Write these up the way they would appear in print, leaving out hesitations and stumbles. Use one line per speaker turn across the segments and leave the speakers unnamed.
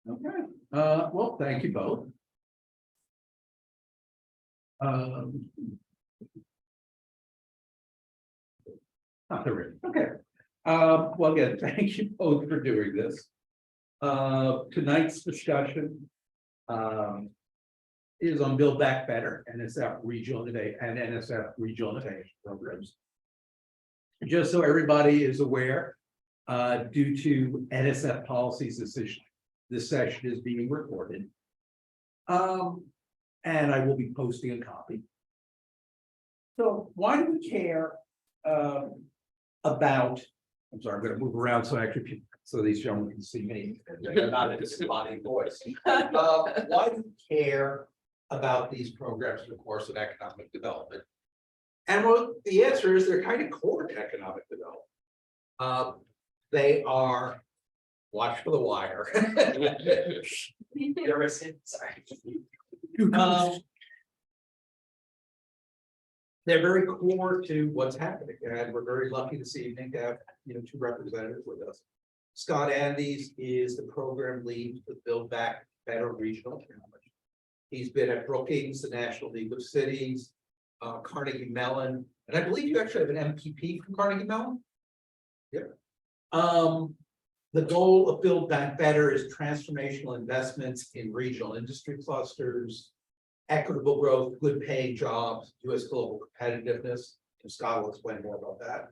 Okay, well, thank you both. Not the ring. Okay. Well, again, thank you both for doing this. Tonight's discussion is on Build Back Better, NSF regional innovation and NSF regional innovation programs. Just so everybody is aware, due to NSF policies decision, this session is being recorded. And I will be posting a copy. So why do we care about, I'm sorry, I'm going to move around so actually so these gentlemen can see me. They're not a disembodied voice. Why do we care about these programs in the course of economic development? And well, the answer is they're kind of core to economic development. They are, watch for the wire. There is, sorry. They're very core to what's happening, and we're very lucky this evening to have two representatives with us. Scott Andes is the program lead for Build Back Better Regional Challenge. He's been at Brookings, the National League of Cities, Carnegie Mellon, and I believe you actually have an MPP from Carnegie Mellon. Yep. The goal of Build Back Better is transformational investments in regional industry clusters, equitable growth, good paying jobs, US global competitiveness. And Scott will explain more about that.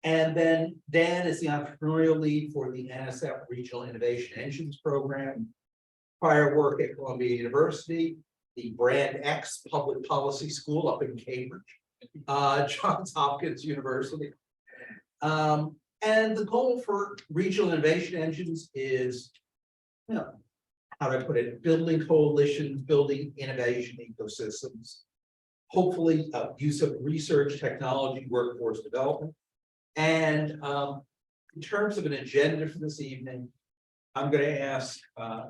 And then Dan is the entrepreneurial lead for the NSF Regional Innovation Engines Program. Prior work at Columbia University, the Brand X Public Policy School up in Cambridge, Johns Hopkins University. And the goal for regional innovation engines is, how do I put it, building coalitions, building innovation ecosystems, hopefully use of research, technology, workforce development. And in terms of an agenda for this evening, I'm going to ask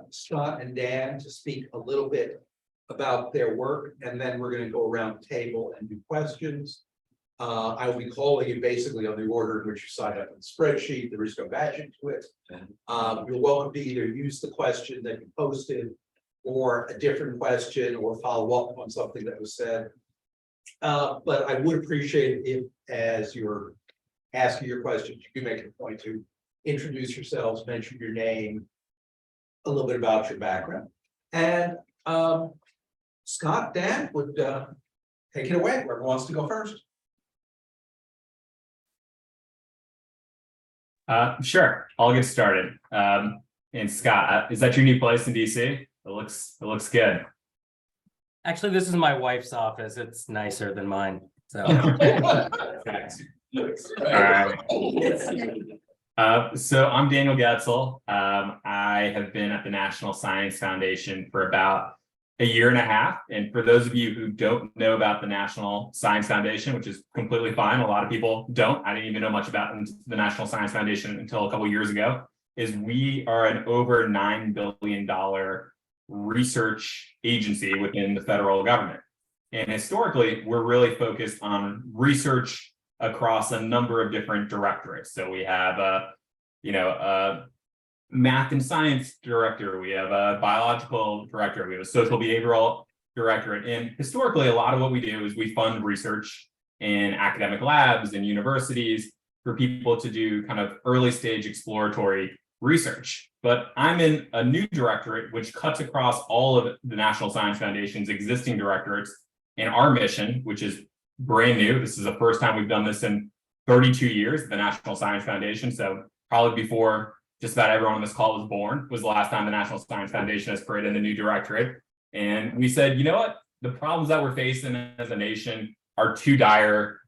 Scott and Dan to speak a little bit about their work, and then we're going to go around the table and do questions. I will be calling you basically on the order in which you sign up on the spreadsheet. There is no badging to it. You're welcome to either use the question that you posted or a different question or follow up on something that was said. But I would appreciate it if, as you're asking your questions, you can make a point to introduce yourselves, mention your name, a little bit about your background. And Scott, Dan would take it away. Whoever wants to go first.
Sure, I'll get started. And Scott, is that your new place in DC? It looks good.
Actually, this is my wife's office. It's nicer than mine. So
So I'm Daniel Goetzel. I have been at the National Science Foundation for about a year and a half. And for those of you who don't know about the National Science Foundation, which is completely fine, a lot of people don't. I didn't even know much about the National Science Foundation until a couple of years ago. Is we are an over $9 billion research agency within the federal government. And historically, we're really focused on research across a number of different directorates. So we have a math and science director, we have a biological director, we have a social behavioral directorate. And historically, a lot of what we do is we fund research in academic labs and universities for people to do kind of early stage exploratory research. But I'm in a new directorate, which cuts across all of the National Science Foundation's existing directorates. And our mission, which is brand new, this is the first time we've done this in 32 years, the National Science Foundation. So probably before just about everyone on this call was born, was the last time the National Science Foundation has created a new directorate. And we said, you know what? The problems that we're facing as a nation are too dire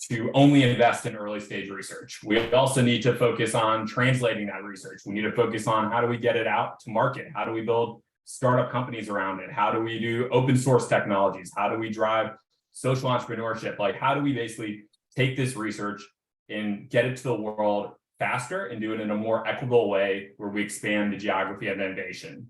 to only invest in early stage research. We also need to focus on translating that research. We need to focus on how do we get it out to market? How do we build startup companies around it? How do we do open source technologies? How do we drive social entrepreneurship? Like, how do we basically take this research and get it to the world faster and do it in a more equitable way where we expand the geography of innovation?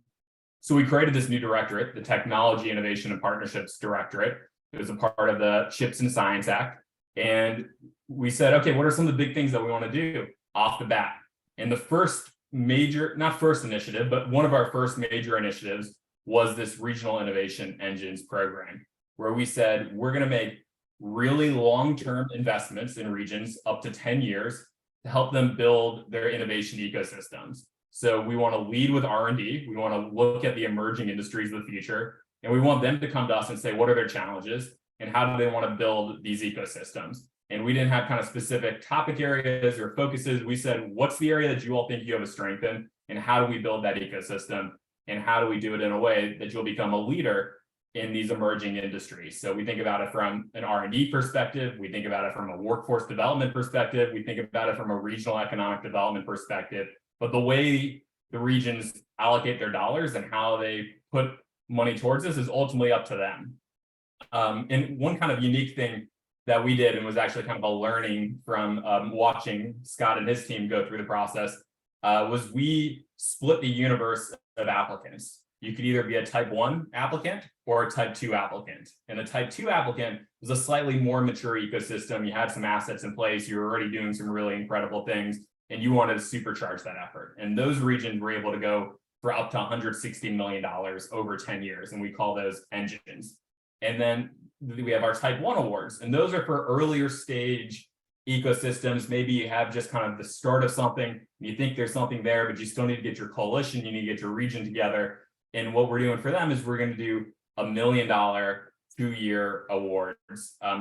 So we created this new directorate, the Technology, Innovation, and Partnerships Directorate. It was a part of the CHIPS and Science Act. And we said, okay, what are some of the big things that we want to do off the bat? And the first major, not first initiative, but one of our first major initiatives was this Regional Innovation Engines program, where we said we're going to make really long-term investments in regions up to 10 years to help them build their innovation ecosystems. So we want to lead with R&D. We want to look at the emerging industries of the future, and we want them to come to us and say, what are their challenges and how do they want to build these ecosystems? And we didn't have kind of specific topic areas or focuses. We said, what's the area that you all think you have a strength in, and how do we build that ecosystem? And how do we do it in a way that you'll become a leader in these emerging industries? So we think about it from an R&D perspective. We think about it from a workforce development perspective. We think about it from a regional economic development perspective. But the way the regions allocate their dollars and how they put money towards this is ultimately up to them. And one kind of unique thing that we did, and was actually kind of a learning from watching Scott and his team go through the process, was we split the universe of applicants. You could either be a type 1 applicant or a type 2 applicant. And a type 2 applicant was a slightly more mature ecosystem. You had some assets in place. You were already doing some really incredible things, and you wanted to supercharge that effort. And those regions were able to go for up to $160 million over 10 years. And we call those engines. And then we have our type 1 awards, and those are for earlier stage ecosystems. Maybe you have just kind of the start of something, and you think there's something there, but you still need to get your coalition, you need to get your region together. And what we're doing for them is we're going to do $1 million 2-year awards.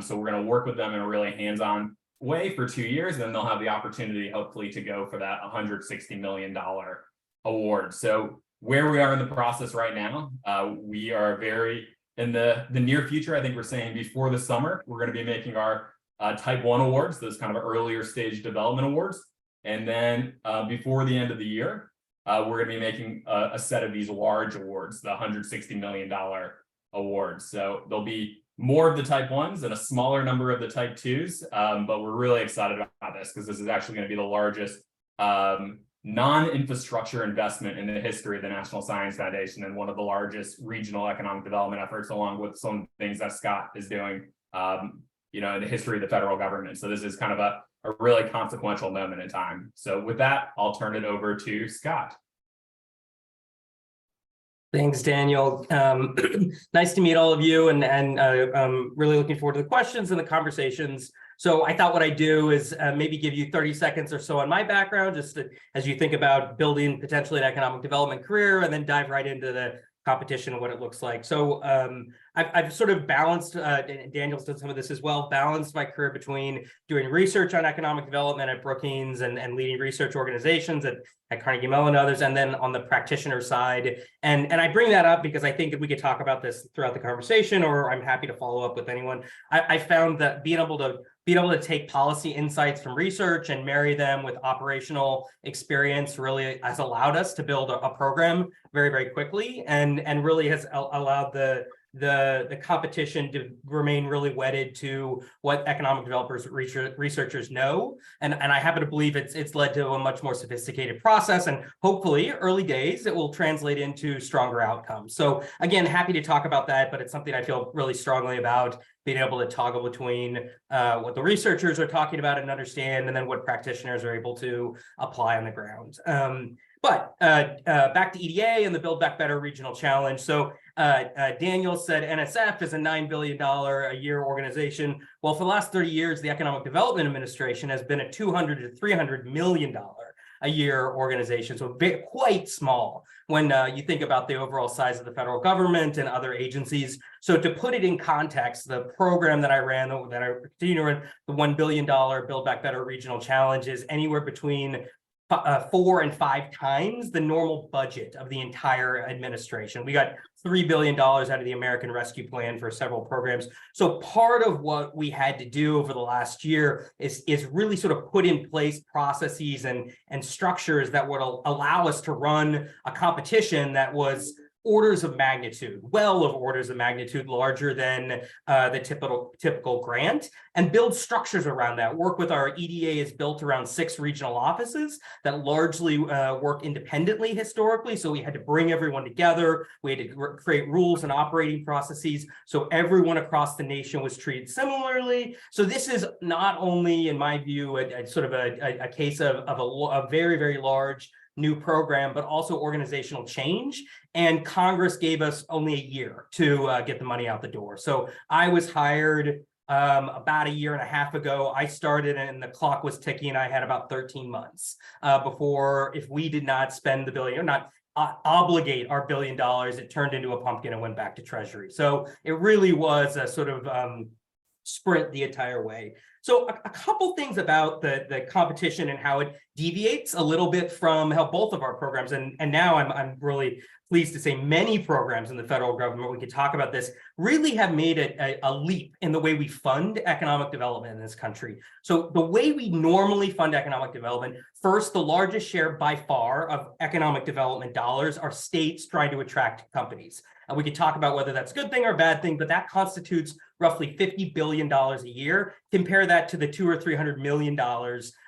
So we're going to work with them in a really hands-on way for 2 years, and then they'll have the opportunity, hopefully, to go for that $160 million award. So where we are in the process right now, we are very in the near future. I think we're saying before the summer, we're going to be making our type 1 awards, those kind of earlier stage development awards. And then before the end of the year, we're going to be making a set of these large awards, the $160 million awards. So there'll be more of the type 1s and a smaller number of the type 2s. But we're really excited about this because this is actually going to be the largest non-infrastructure investment in the history of the National Science Foundation, and one of the largest regional economic development efforts, along with some things that Scott is doing, in the history of the federal government. So this is kind of a really consequential moment in time. So with that, I'll turn it over to Scott.
Thanks, Daniel. Nice to meet all of you, and I'm really looking forward to the questions and the conversations. So I thought what I'd do is maybe give you 30 seconds or so on my background, just as you think about building potentially an economic development career, and then dive right into the competition and what it looks like. So I've sort of balanced, Daniel's done some of this as well, balanced my career between doing research on economic development at Brookings and leading research organizations at Carnegie Mellon and others, and then on the practitioner side. And I bring that up because I think we could talk about this throughout the conversation, or I'm happy to follow up with anyone. I found that being able to take policy insights from research and marry them with operational experience really has allowed us to build a program very, very quickly, and really has allowed the competition to remain really wedded to what economic developers, researchers know. And I happen to believe it's led to a much more sophisticated process, and hopefully early days, it will translate into stronger outcomes. So again, happy to talk about that, but it's something I feel really strongly about, being able to toggle between what the researchers are talking about and understand, and then what practitioners are able to apply on the ground. But back to EDA and the Build Back Better Regional Challenge. So Daniel said NSF is a $9 billion a year organization. Well, for the last 30 years, the Economic Development Administration has been a $200 to $300 million a year organization. So quite small when you think about the overall size of the federal government and other agencies. So to put it in context, the program that I ran, that I continue to run, the $1 billion Build Back Better Regional Challenge, is anywhere between 4 and 5 times the normal budget of the entire administration. We got $3 billion out of the American Rescue Plan for several programs. So part of what we had to do over the last year is really sort of put in place processes and structures that would allow us to run a competition that was orders of magnitude, orders of magnitude larger than the typical grant, and build structures around that. Work with our EDA is built around 6 regional offices that largely work independently historically. So we had to bring everyone together. We had to create rules and operating processes so everyone across the nation was treated similarly. So this is not only, in my view, a sort of a case of a very, very large new program, but also organizational change. And Congress gave us only a year to get the money out the door. So I was hired about a year and a half ago. I started and the clock was ticking. I had about 13 months before, if we did not spend the billion, or not obligate our $1 billion, it turned into a pumpkin and went back to Treasury. So it really was a sort of sprint the entire way. So a couple things about the competition and how it deviates a little bit from how both of our programs, and now I'm really pleased to say many programs in the federal government, we could talk about this, really have made a leap in the way we fund economic development in this country. So the way we normally fund economic development, first, the largest share by far of economic development dollars are states trying to attract companies. We could talk about whether that's a good thing or a bad thing, but that constitutes roughly $50 billion a year. Compare that to the $200 or $300 million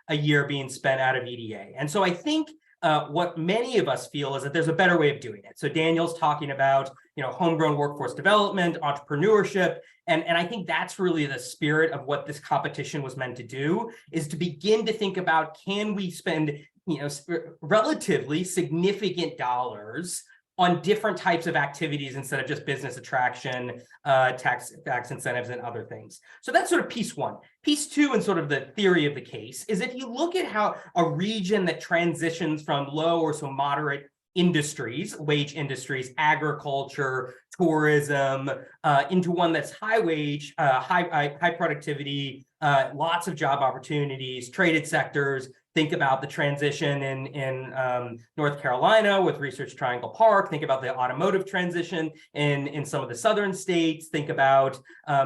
a year being spent out of EDA. And so I think what many of us feel is that there's a better way of doing it. So Daniel's talking about, homegrown workforce development, entrepreneurship, and I think that's really the spirit of what this competition was meant to do, is to begin to think about, can we spend, relatively significant dollars on different types of activities instead of just business attraction, tax incentives, and other things. So that's sort of piece one. Piece two, and sort of the theory of the case, is if you look at how a region that transitions from low or so moderate industries, wage industries, agriculture, tourism, into one that's high wage, high productivity, lots of job opportunities, traded sectors. Think about the transition in North Carolina with Research Triangle Park. Think about the automotive transition in some of the southern states. Think about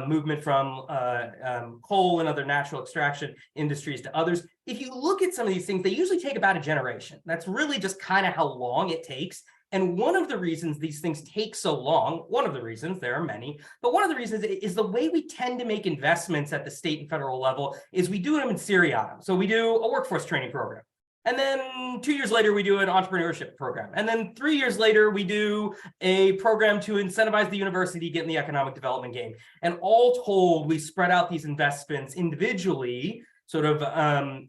movement from coal and other natural extraction industries to others. If you look at some of these things, they usually take about a generation. That's really just kind of how long it takes. And one of the reasons these things take so long, one of the reasons, there are many, but one of the reasons is the way we tend to make investments at the state and federal level is we do them in seriatim. So we do a workforce training program. And then 2 years later, we do an entrepreneurship program. And then 3 years later, we do a program to incentivize the university to get in the economic development game. And all told, we spread out these investments individually, sort of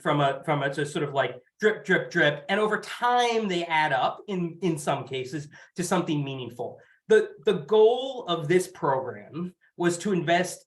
from a just sort of like drip, drip, drip. And over time, they add up in some cases to something meaningful. The goal of this program was to invest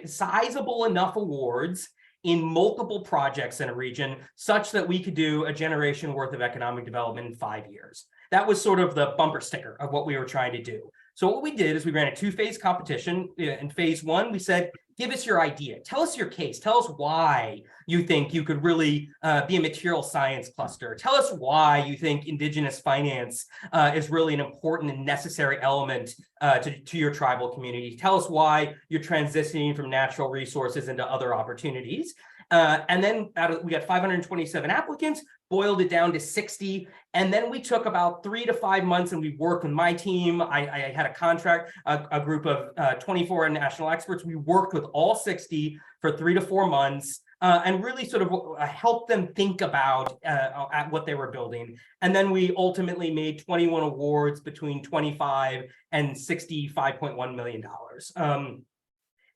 sizable enough awards in multiple projects in a region such that we could do a generation worth of economic development in 5 years. That was sort of the bumper sticker of what we were trying to do. So what we did is we ran a two-phase competition. In phase one, we said, give us your idea. Tell us your case. Tell us why you think you could really be a material science cluster. Tell us why you think indigenous finance is really an important and necessary element to your tribal community. Tell us why you're transitioning from natural resources into other opportunities. And then we got 527 applicants, boiled it down to 60. And then we took about 3 to 5 months and we worked with my team. I had a contract, a group of 24 national experts. We worked with all 60 for 3 to 4 months and really sort of helped them think about what they were building. And then we ultimately made 21 awards between $25 and $65.1 million.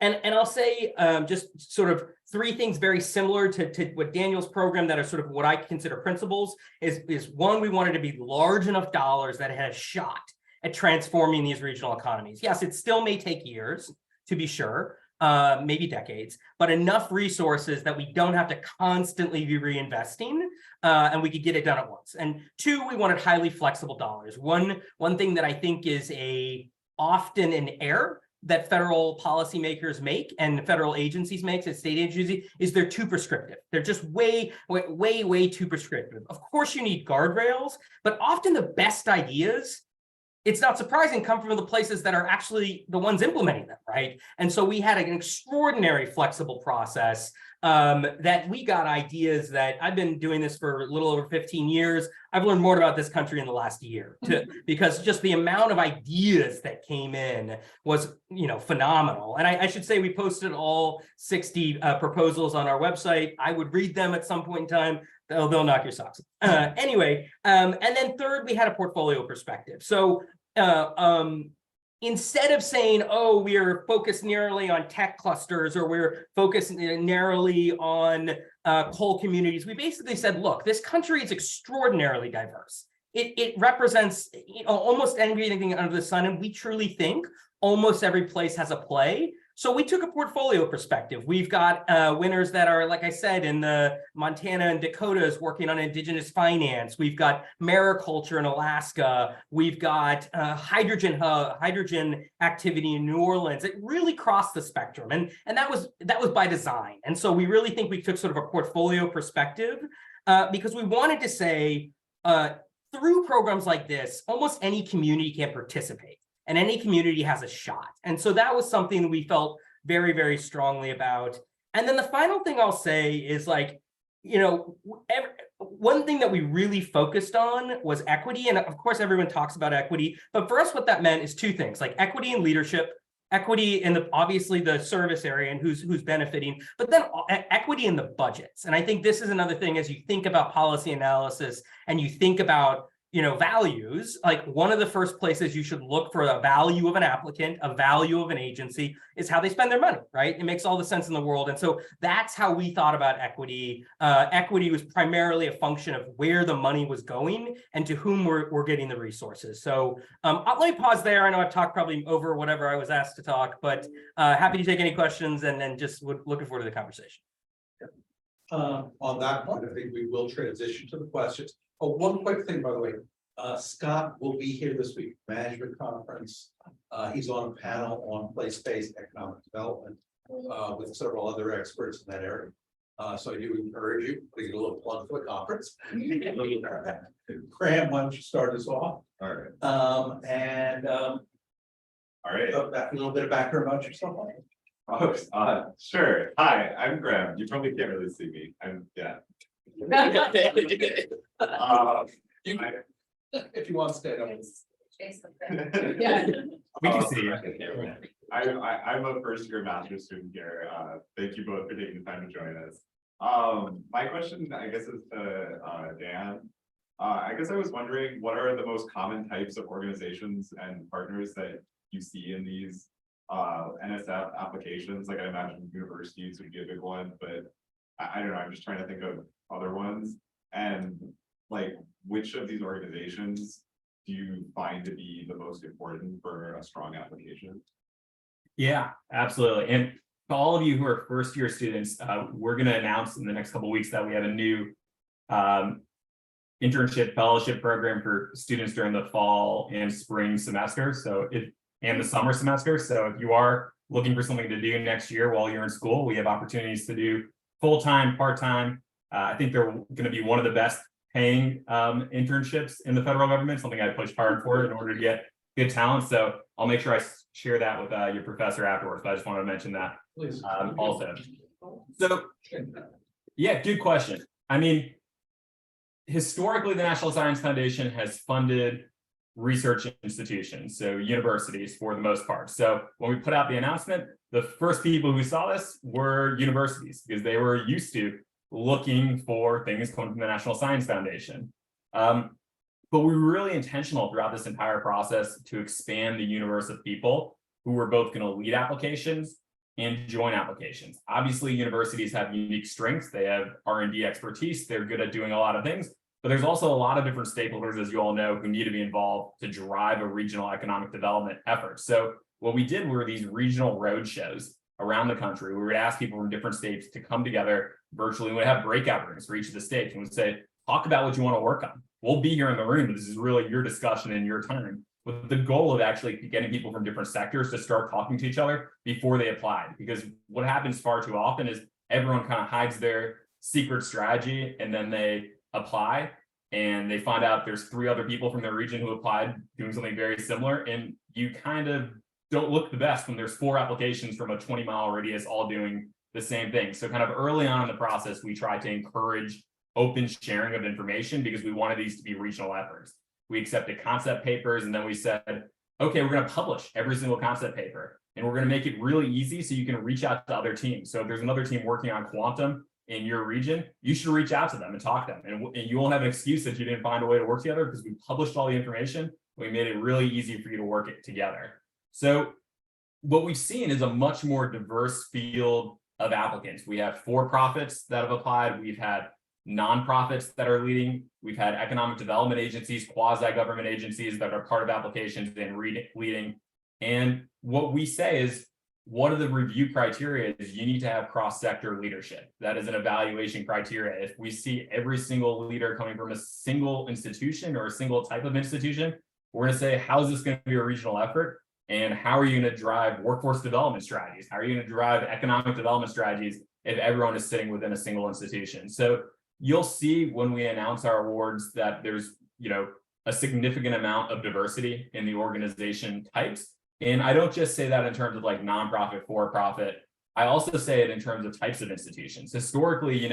And I'll say just sort of 3 things very similar to what Daniel's program that are sort of what I consider principles is one, we wanted to be large enough dollars that it had a shot at transforming these regional economies. Yes, it still may take years, to be sure, maybe decades, but enough resources that we don't have to constantly be reinvesting and we could get it done at once. And 2, we wanted highly flexible dollars. One thing that I think is often an error that federal policymakers make and federal agencies make, and state agencies, is they're too prescriptive. They're just way too prescriptive. Of course, you need guardrails, but often the best ideas, it's not surprising, come from the places that are actually the ones implementing them, right? And so we had an extraordinary flexible process that we got ideas that I've been doing this for a little over 15 years. I've learned more about this country in the last year because just the amount of ideas that came in was, phenomenal. And I should say we posted all 60 proposals on our website. I would read them at some point in time. They'll knock your socks. Anyway, and then third, we had a portfolio perspective. So instead of saying, oh, we're focused narrowly on tech clusters or we're focused narrowly on coal communities, we basically said, look, this country is extraordinarily diverse. It represents, you know, almost anything under the sun, and we truly think almost every place has a play. So we took a portfolio perspective. We've got winners that are, like I said, in the Montana and Dakotas working on indigenous finance. We've got mariculture in Alaska. We've got hydrogen activity in New Orleans. It really crossed the spectrum, and that was by design. And so we really think we took sort of a portfolio perspective because we wanted to say through programs like this, almost any community can participate. And any community has a shot. And so that was something we felt very, very strongly about. And then the final thing I'll say is, like, you know, one thing that we really focused on was equity. And of course, everyone talks about equity. But for us, what that meant is two things, like equity in leadership, equity in obviously the service area and who's benefiting, but then equity in the budgets. And I think this is another thing as you think about policy analysis and you think about, you know, values, like one of the first places you should look for a value of an applicant, a value of an agency, is how they spend their money, right? It makes all the sense in the world. And so that's how we thought about equity. Equity was primarily a function of where the money was going and to whom we're getting the resources. So let me pause there. I know I've talked probably over whatever I was asked to talk, but happy to take any questions and then just looking forward to the conversation.
On that point, I think we will transition to the questions. Oh, one quick thing, by the way, Scott will be here this week, management conference. He's on a panel on place-based economic development with several other experts in that area. So I do encourage you to get a little plug for the conference. Graham, why don't you start us off?
All right.
All
right.
A little bit of background about yourself.
Oh, sure. Hi, I'm Graham. You probably can't really see me.
If you want to stay up.
Yeah.
We can see you.
I'm a first year master's student here. Thank you both for taking the time to join us. My question, I guess, is to Dan. I guess I was wondering, what are the most common types of organizations and partners that you see in these NSF applications? Like, I imagine universities would be a big one, but I don't know, I'm just trying to think of other ones. And like, which of these organizations do you find to be the most important for a strong application?
Yeah, absolutely. And to all of you who are first year students, we're going to announce in the next couple of weeks that we have a new internship fellowship program for students during the fall and spring semester. And the summer semester. So if you are looking for something to do next year while you're in school, we have opportunities to do full-time, part-time. I think they're going to be one of the best paying internships in the federal government, something I pushed hard for in order to get good talent. So I'll make sure I share that with your professor afterwards, but I just want to mention that also. So yeah, good question. I mean, historically, the National Science Foundation has funded research institutions, so universities for the most part. So when we put out the announcement, the first people who saw this were universities because they were used to looking for things coming from the National Science Foundation. But we were really intentional throughout this entire process to expand the universe of people who were both going to lead applications and join applications. Obviously, universities have unique strengths. They have R&D expertise. They're good at doing a lot of things. But there's also a lot of different stakeholders, as you all know, who need to be involved to drive a regional economic development effort. So what we did were these regional roadshows around the country. We would ask people from different states to come together virtually. We would have breakout rooms for each of the states and would say, talk about what you want to work on. We'll be here in the room, but this is really your discussion and your time, with the goal of actually getting people from different sectors to start talking to each other before they apply. Because what happens far too often is everyone kind of hides their secret strategy and then they apply and they find out there's 3 other people from their region who applied doing something very similar, and you kind of don't look the best when there's 4 applications from a 20-mile radius all doing the same thing. So kind of early on in the process, we tried to encourage open sharing of information because we wanted these to be regional efforts. We accepted concept papers, and then we said, okay, we're going to publish every single concept paper, and we're going to make it really easy so you can reach out to other teams. So if there's another team working on quantum in your region, you should reach out to them and talk to them. And you won't have an excuse that you didn't find a way to work together because we published all the information. We made it really easy for you to work it together. So what we've seen is a much more diverse field of applicants. We have for-profits that have applied. We've had nonprofits that are leading. We've had economic development agencies, quasi-government agencies that are part of applications and leading. And what we say is, one of the review criteria is you need to have cross-sector leadership. That is an evaluation criteria. If we see every single leader coming from a single institution or a single type of institution, we're going to say, how is this going to be a regional effort? And how are you going to drive workforce development strategies? How are you going to drive economic development strategies if everyone is sitting within a single institution? So you'll see when we announce our awards that there's, a significant amount of diversity in the organization types. And I don't just say that in terms of like nonprofit, for-profit. I also say it in terms of types of institutions. Historically,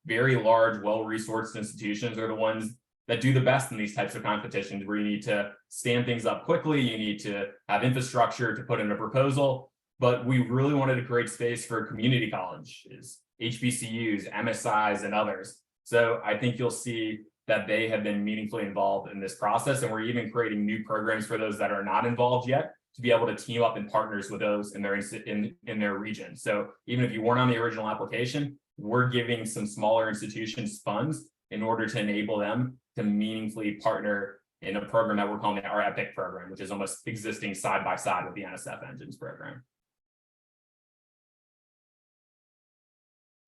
very large, well-resourced institutions are the ones that do the best in these types of competitions, where you need to stand things up quickly, you need to have infrastructure to put in a proposal. But we really wanted to create space for community colleges, HBCUs, MSIs, and others. So I think you'll see that they have been meaningfully involved in this process, and we're even creating new programs for those that are not involved yet, to be able to team up in partners with those in their region. So even if you weren't on the original application, we're giving some smaller institutions funds in order to enable them to meaningfully partner in a program that we're calling our EPIC program, which is almost existing side by side with the NSF Engines program.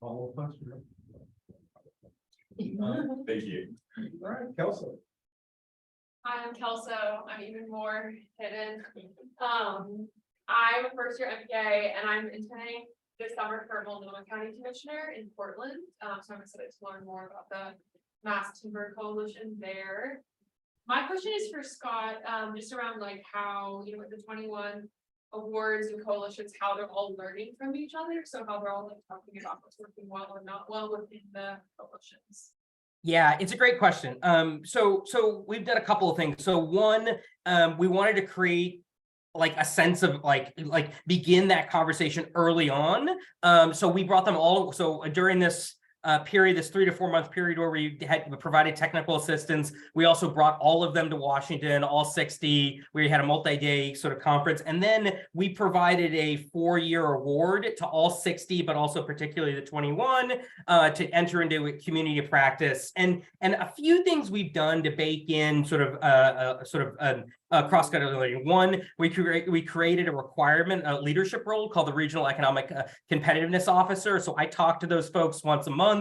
All questions.
Thank you.
All right, Kelsey.
Hi, I'm Kelso. I'm even more hidden. I'm a first year MPA and I'm intending this summer for Multnomah County Commissioner in Portland. So I'm excited to learn more about the Mass Timber Coalition there. My question is for Scott, just around like how, with the 21 awards and coalitions, how they're all learning from each other. So how they're all like talking about what's working well or not well within the coalitions.
Yeah, it's a great question. So we've done a couple of things. So one, we wanted to create like a sense of like begin that conversation early on. So we brought them all. So during this period, this 3 to 4 month period where we had provided technical assistance, we also brought all of them to Washington, all 60. We had a multi-day sort of conference, and then we provided a 4-year award to all 60, but also particularly the 21 to enter into a community of practice. And a few things we've done to bake in sort of cross-cutting. One, we created a requirement, a leadership role called the Regional Economic Competitiveness Officer. So I talk to those folks once a month.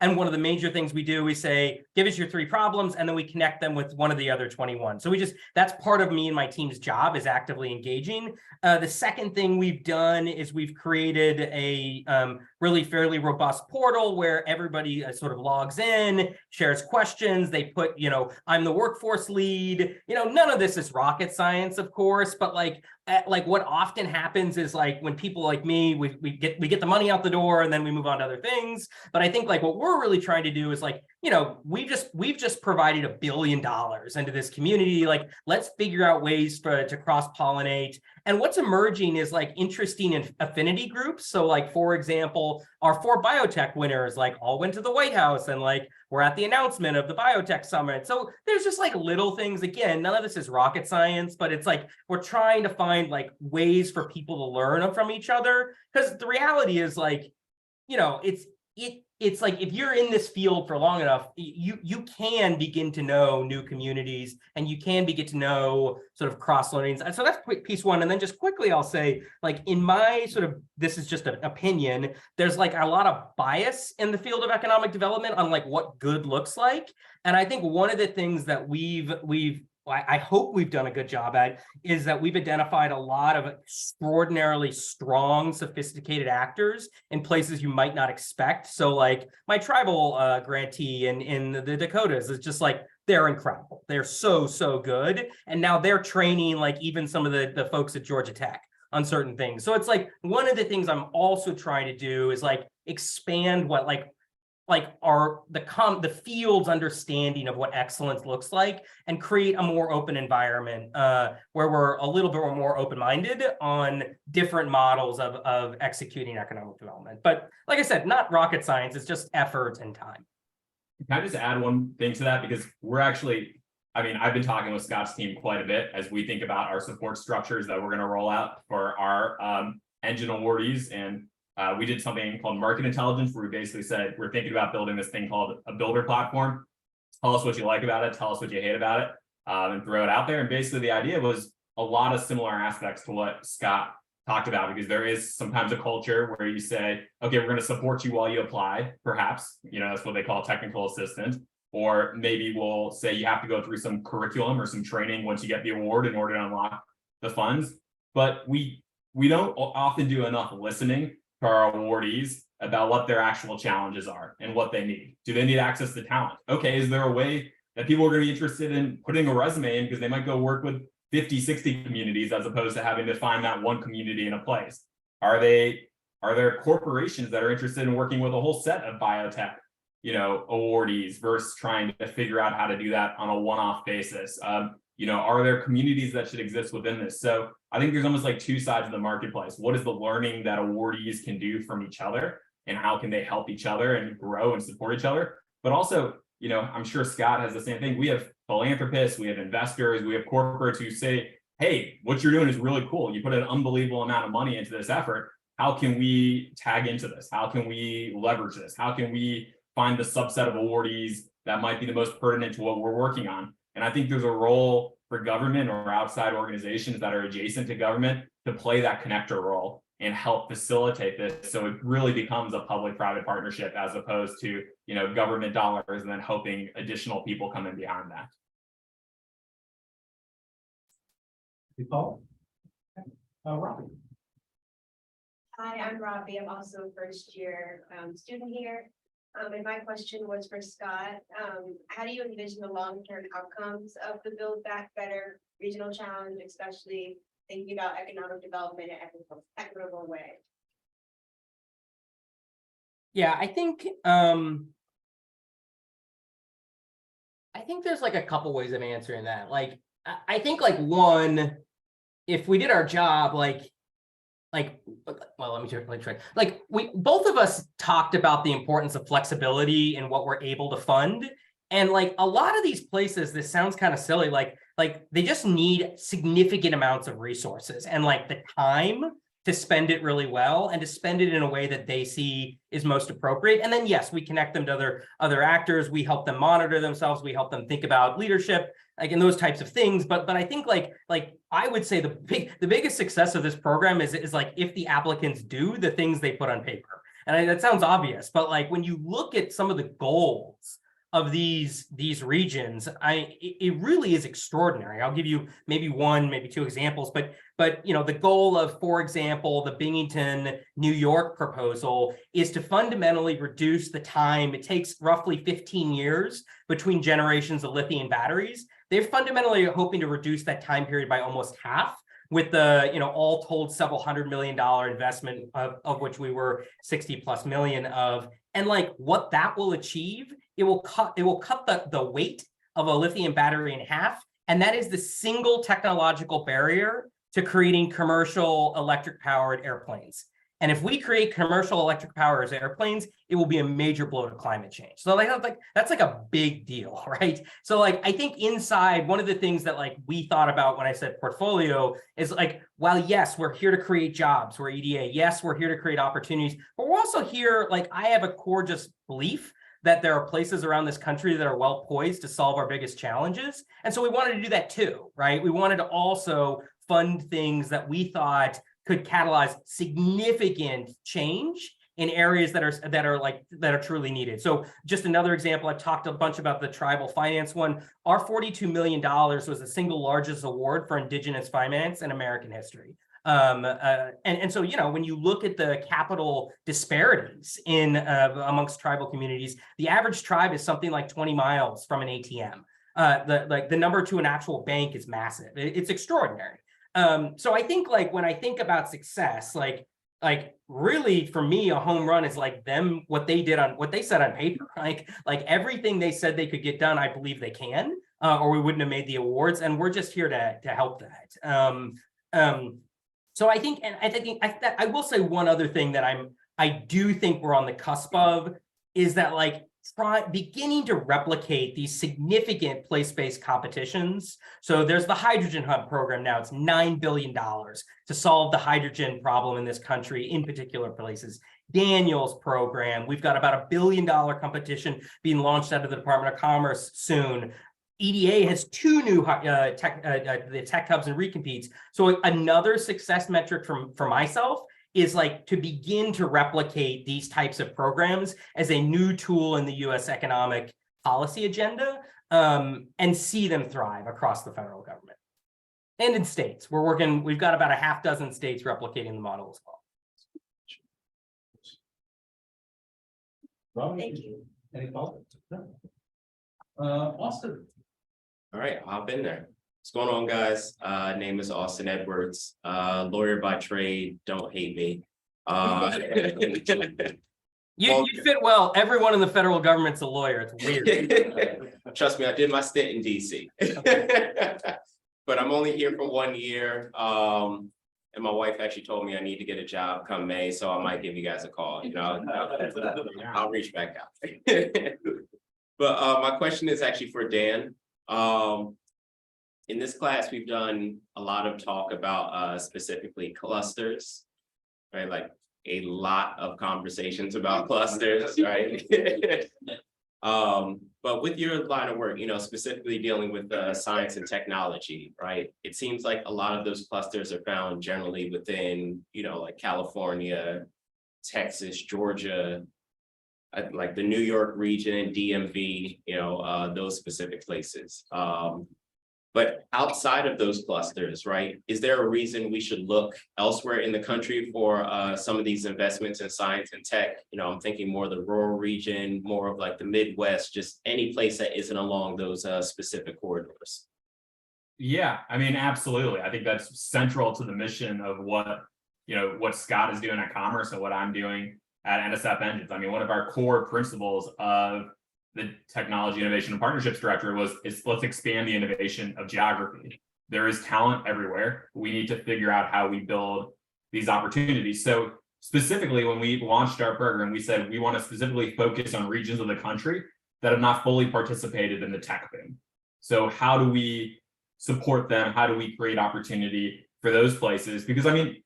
And one of the major things we do, we say, give us your 3 problems, and then we connect them with one of the other 21. So that's part of me and my team's job, is actively engaging. The second thing we've done is we've created a really fairly robust portal where everybody sort of logs in, shares questions. They put, I'm the workforce lead. None of this is rocket science, of course, but like what often happens is like when people like me, we get the money out the door and then we move on to other things. But I think like what we're really trying to do is like, we've just provided $1 billion into this community. Like, let's figure out ways to cross-pollinate. And what's emerging is like interesting affinity groups. So like, for example, our 4 biotech winners like all went to the White House, and like we're at the announcement of the biotech summit. So there's just like little things. Again, none of this is rocket science, but it's like we're trying to find like ways for people to learn from each other. Because the reality is like, it's like if you're in this field for long enough, you can begin to know new communities, and you can begin to know sort of cross learnings. And so that's piece one. And then just quickly, I'll say, like in my sort of, this is just an opinion, there's like a lot of bias in the field of economic development on like what good looks like. And I think one of the things that I hope we've done a good job at is that we've identified a lot of extraordinarily strong, sophisticated actors in places you might not expect. So like my tribal grantee in the Dakotas is just like, they're incredible. They're so good. And now they're training like even some of the folks at Georgia Tech on certain things. So it's like one of the things I'm also trying to do is like expand what are the field's understanding of what excellence looks like, and create a more open environment where we're a little bit more open-minded on different models of executing economic development. But like I said, not rocket science, it's just effort and time.
Can I just add one thing to that? Because we're actually I mean, I've been talking with Scott's team quite a bit as we think about our support structures that we're going to roll out for our engine awardees. And we did something called market intelligence, where we basically said, we're thinking about building this thing called a builder platform. Tell us what you like about it, tell us what you hate about it, and throw it out there. And basically the idea was a lot of similar aspects to what Scott talked about, because there is sometimes a culture where you say, okay, we're going to support you while you apply, perhaps, that's what they call technical assistant. Or maybe we'll say you have to go through some curriculum or some training once you get the award in order to unlock the funds. But we don't often do enough listening to our awardees about what their actual challenges are and what they need. Do they need access to talent? Okay, is there a way that people are going to be interested in putting a resume in, because they might go work with 50, 60 communities as opposed to having to find that one community in a place? Are there corporations that are interested in working with a whole set of biotech awardees versus trying to figure out how to do that on a one-off basis? Are there communities that should exist within this? So I think there's almost like two sides of the marketplace. What is the learning that awardees can do from each other, and how can they help each other and grow and support each other? But also, I'm sure Scott has the same thing. We have philanthropists, we have investors, we have corporates who say, hey, what you're doing is really cool. You put an unbelievable amount of money into this effort. How can we tag into this? How can we leverage this? How can we find the subset of awardees that might be the most pertinent to what we're working on? And I think there's a role for government or outside organizations that are adjacent to government to play that connector role and help facilitate this, so it really becomes a public-private partnership, as opposed to government dollars and then hoping additional people come in behind that.
Paul? Robbie.
Hi, I'm Robbie. I'm also a first year student here. And my question was for Scott. How do you envision the long-term outcomes of the Build Back Better regional challenge, especially thinking about economic development in an equitable way?
Yeah, I think there's like a couple ways of answering that. Like, I think like one, if we did our job, well, let me try. Like, both of us talked about the importance of flexibility in what we're able to fund. And like a lot of these places, this sounds kind of silly, like they just need significant amounts of resources and like the time to spend it really well and to spend it in a way that they see is most appropriate. And then, yes, we connect them to other actors. We help them monitor themselves. We help them think about leadership, like in those types of things. But I think like I would say the biggest success of this program is like if the applicants do the things they put on paper. And that sounds obvious, but like when you look at some of the goals of these regions, it really is extraordinary. I'll give you maybe one, maybe two examples, but the goal of, for example, the Binghamton, New York proposal is to fundamentally reduce the time it takes, roughly 15 years between generations of lithium batteries. They're fundamentally hoping to reduce that time period by almost half, with the all told several $100 million investment of which we were 60+ million of. And like what that will achieve, it will cut the weight of a lithium battery in half. And that is the single technological barrier to creating commercial electric powered airplanes. And if we create commercial electric powered airplanes, it will be a major blow to climate change. So that's like a big deal, right? So like, I think inside, one of the things that like we thought about when I said portfolio is like, while yes, we're here to create jobs, we're EDA, yes, we're here to create opportunities, but we're also here, like I have a core just belief that there are places around this country that are well poised to solve our biggest challenges. And so we wanted to do that too, right? We wanted to also fund things that we thought could catalyze significant change in areas that are truly needed. So just another example, I've talked a bunch about the tribal finance one. Our $42 million was the single largest award for Indigenous finance in American history. And so, when you look at the capital disparities in amongst tribal communities, the average tribe is something like 20 miles from an ATM. The number to an actual bank is massive. It's extraordinary. So I think like when I think about success, like really for me, a home run is like what they said on paper, like everything they said they could get done, I believe they can, or we wouldn't have made the awards, and we're just here to help that. So I think, and I will say one other thing that I do think we're on the cusp of is that like beginning to replicate these significant place-based competitions. So there's the Hydrogen Hub program now. It's $9 billion to solve the hydrogen problem in this country, in particular places. Daniel's program, we've got about $1 billion competition being launched out of the Department of Commerce soon. EDA has 2 new the tech hubs and recompetes. So another success metric for myself is like to begin to replicate these types of programs as a new tool in the US economic policy agenda, and see them thrive across the federal government. And in states, we've got about a half dozen states replicating the model as well.
Thank you.
Any comments? No. Austin.
All right, I'll hop in there. What's going on, guys? Name is Austin Edwards, lawyer by trade. Don't hate me.
You fit well. Everyone in the federal government's a lawyer. It's weird.
Trust me, I did my stint in DC. But I'm only here for 1 year. And my wife actually told me I need to get a job come May, so I might give you guys a call. You know, I'll reach back out. But my question is actually for Dan. In this class, we've done a lot of talk about specifically clusters, right? Like a lot of conversations about clusters, right? But with your line of work, you know, specifically dealing with science and technology, right? It seems like a lot of those clusters are found generally within, you know, like California, Texas, Georgia, like the New York region, DMV, you know, those specific places. But outside of those clusters, right, is there a reason we should look elsewhere in the country for some of these investments in science and tech? You know, I'm thinking more of the rural region, more of like the Midwest, just any place that isn't along those specific corridors.
Yeah, I mean, absolutely. I think that's central to the mission of what, you know, what Scott is doing at Commerce and what I'm doing at NSF Engines. I mean, one of our core principles of the Technology Innovation and Partnerships Director is let's expand the innovation of geography. There is talent everywhere. We need to figure out how we build these opportunities. So specifically, when we launched our program, we said we want to specifically focus on regions of the country that have not fully participated in the tech boom. So how do we support them? How do we create opportunity for those places? Because I mean,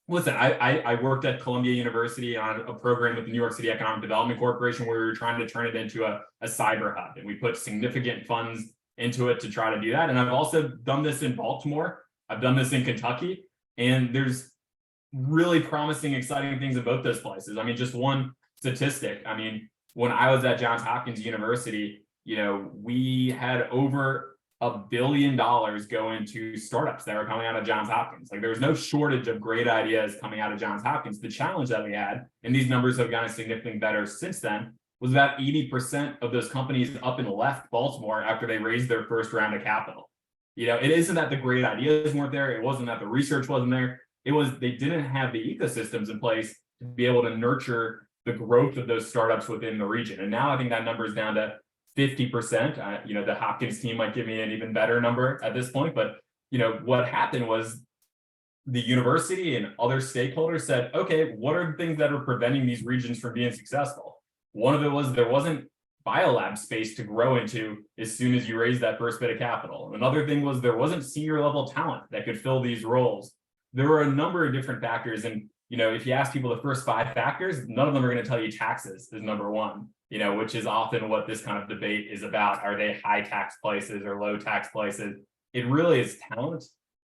listen, I worked at Columbia University on a program with the New York City Economic Development Corporation where we were trying to turn it into a cyber hub, and we put significant funds into it to try to do that. And I've also done this in Baltimore. I've done this in Kentucky, and there's really promising, exciting things in both those places. I mean, just one statistic. I mean, when I was at Johns Hopkins University, you know, we had over $1 billion go into startups that were coming out of Johns Hopkins. Like there was no shortage of great ideas coming out of Johns Hopkins. The challenge that we had, and these numbers have gotten significantly better since then, was about 80% of those companies up and left Baltimore after they raised their first round of capital. You know, it isn't that the great ideas weren't there. It wasn't that the research wasn't there. It was they didn't have the ecosystems in place to be able to nurture the growth of those startups within the region. And now I think that number is down to 50%. You know, the Hopkins team might give me an even better number at this point, but you know, what happened was the university and other stakeholders said, okay, what are the things that are preventing these regions from being successful? One of it was there wasn't biolab space to grow into as soon as you raise that first bit of capital. Another thing was there wasn't senior level talent that could fill these roles. There were a number of different factors, and you know, if you ask people the first 5 factors, none of them are going to tell you taxes is number one. You know, which is often what this kind of debate is about. Are they high tax places or low tax places? It really is talent.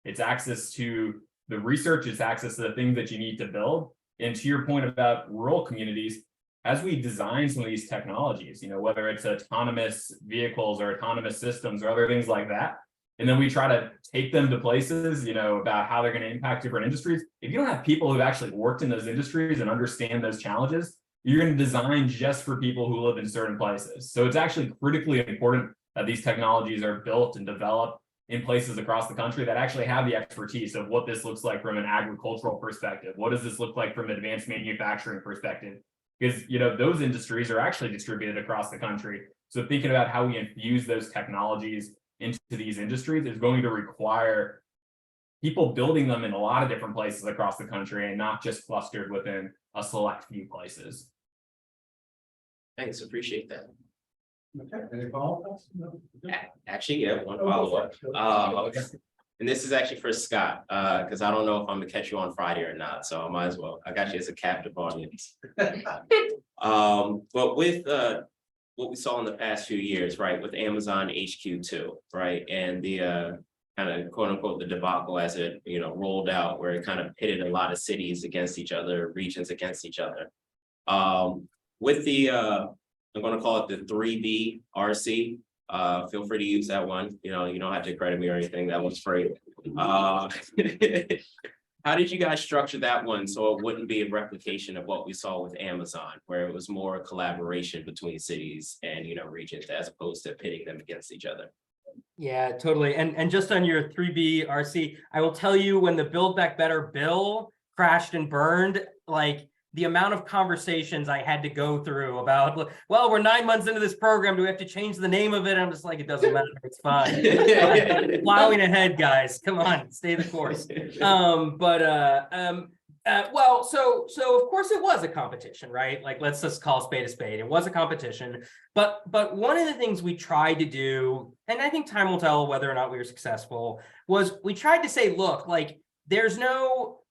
It's access to the research, it's access to the things that you need to build. And to your point about rural communities, as we design some of these technologies, you know, whether it's autonomous vehicles or autonomous systems or other things like that, and then we try to take them to places, you know, about how they're going to impact different industries. If you don't have people who've actually worked in those industries and understand those challenges, you're going to design just for people who live in certain places. So it's actually critically important that these technologies are built and developed in places across the country that actually have the expertise of what this looks like from an agricultural perspective. What does this look like from an advanced manufacturing perspective? Because, you know, those industries are actually distributed across the country. So thinking about how we infuse those technologies into these industries is going to require people building them in a lot of different places across the country and not just clustered within a select few places.
Thanks, appreciate that.
Okay, any follow-ups? No?
Actually, yeah, one follow-up. And this is actually for Scott, because I don't know if I'm gonna catch you on Friday or not, so I might as well. I got you as a captive audience. But with what we saw in the past few years, right, with Amazon HQ2, right, and the kind of quote unquote the debacle as it rolled out, where it kind of pitted a lot of cities against each other, regions against each other. With the I'm going to call it the 3B RC. Feel free to use that one. You don't have to credit me or anything. That one's free. How did you guys structure that one so it wouldn't be a replication of what we saw with Amazon, where it was more a collaboration between cities and regions as opposed to pitting them against each other?
Yeah, totally. And just on your 3B RC, I will tell you, when the Build Back Better bill crashed and burned, like, the amount of conversations I had to go through about, well, we're 9 months into this program, do we have to change the name of it? I'm just like, it doesn't matter, it's fine. Plowing ahead, guys, come on, stay the course. Well, so of course it was a competition, right? Like, let's just call a spade a spade. It was a competition, but one of the things we tried to do, and I think time will tell whether or not we were successful, was we tried to say, look, like,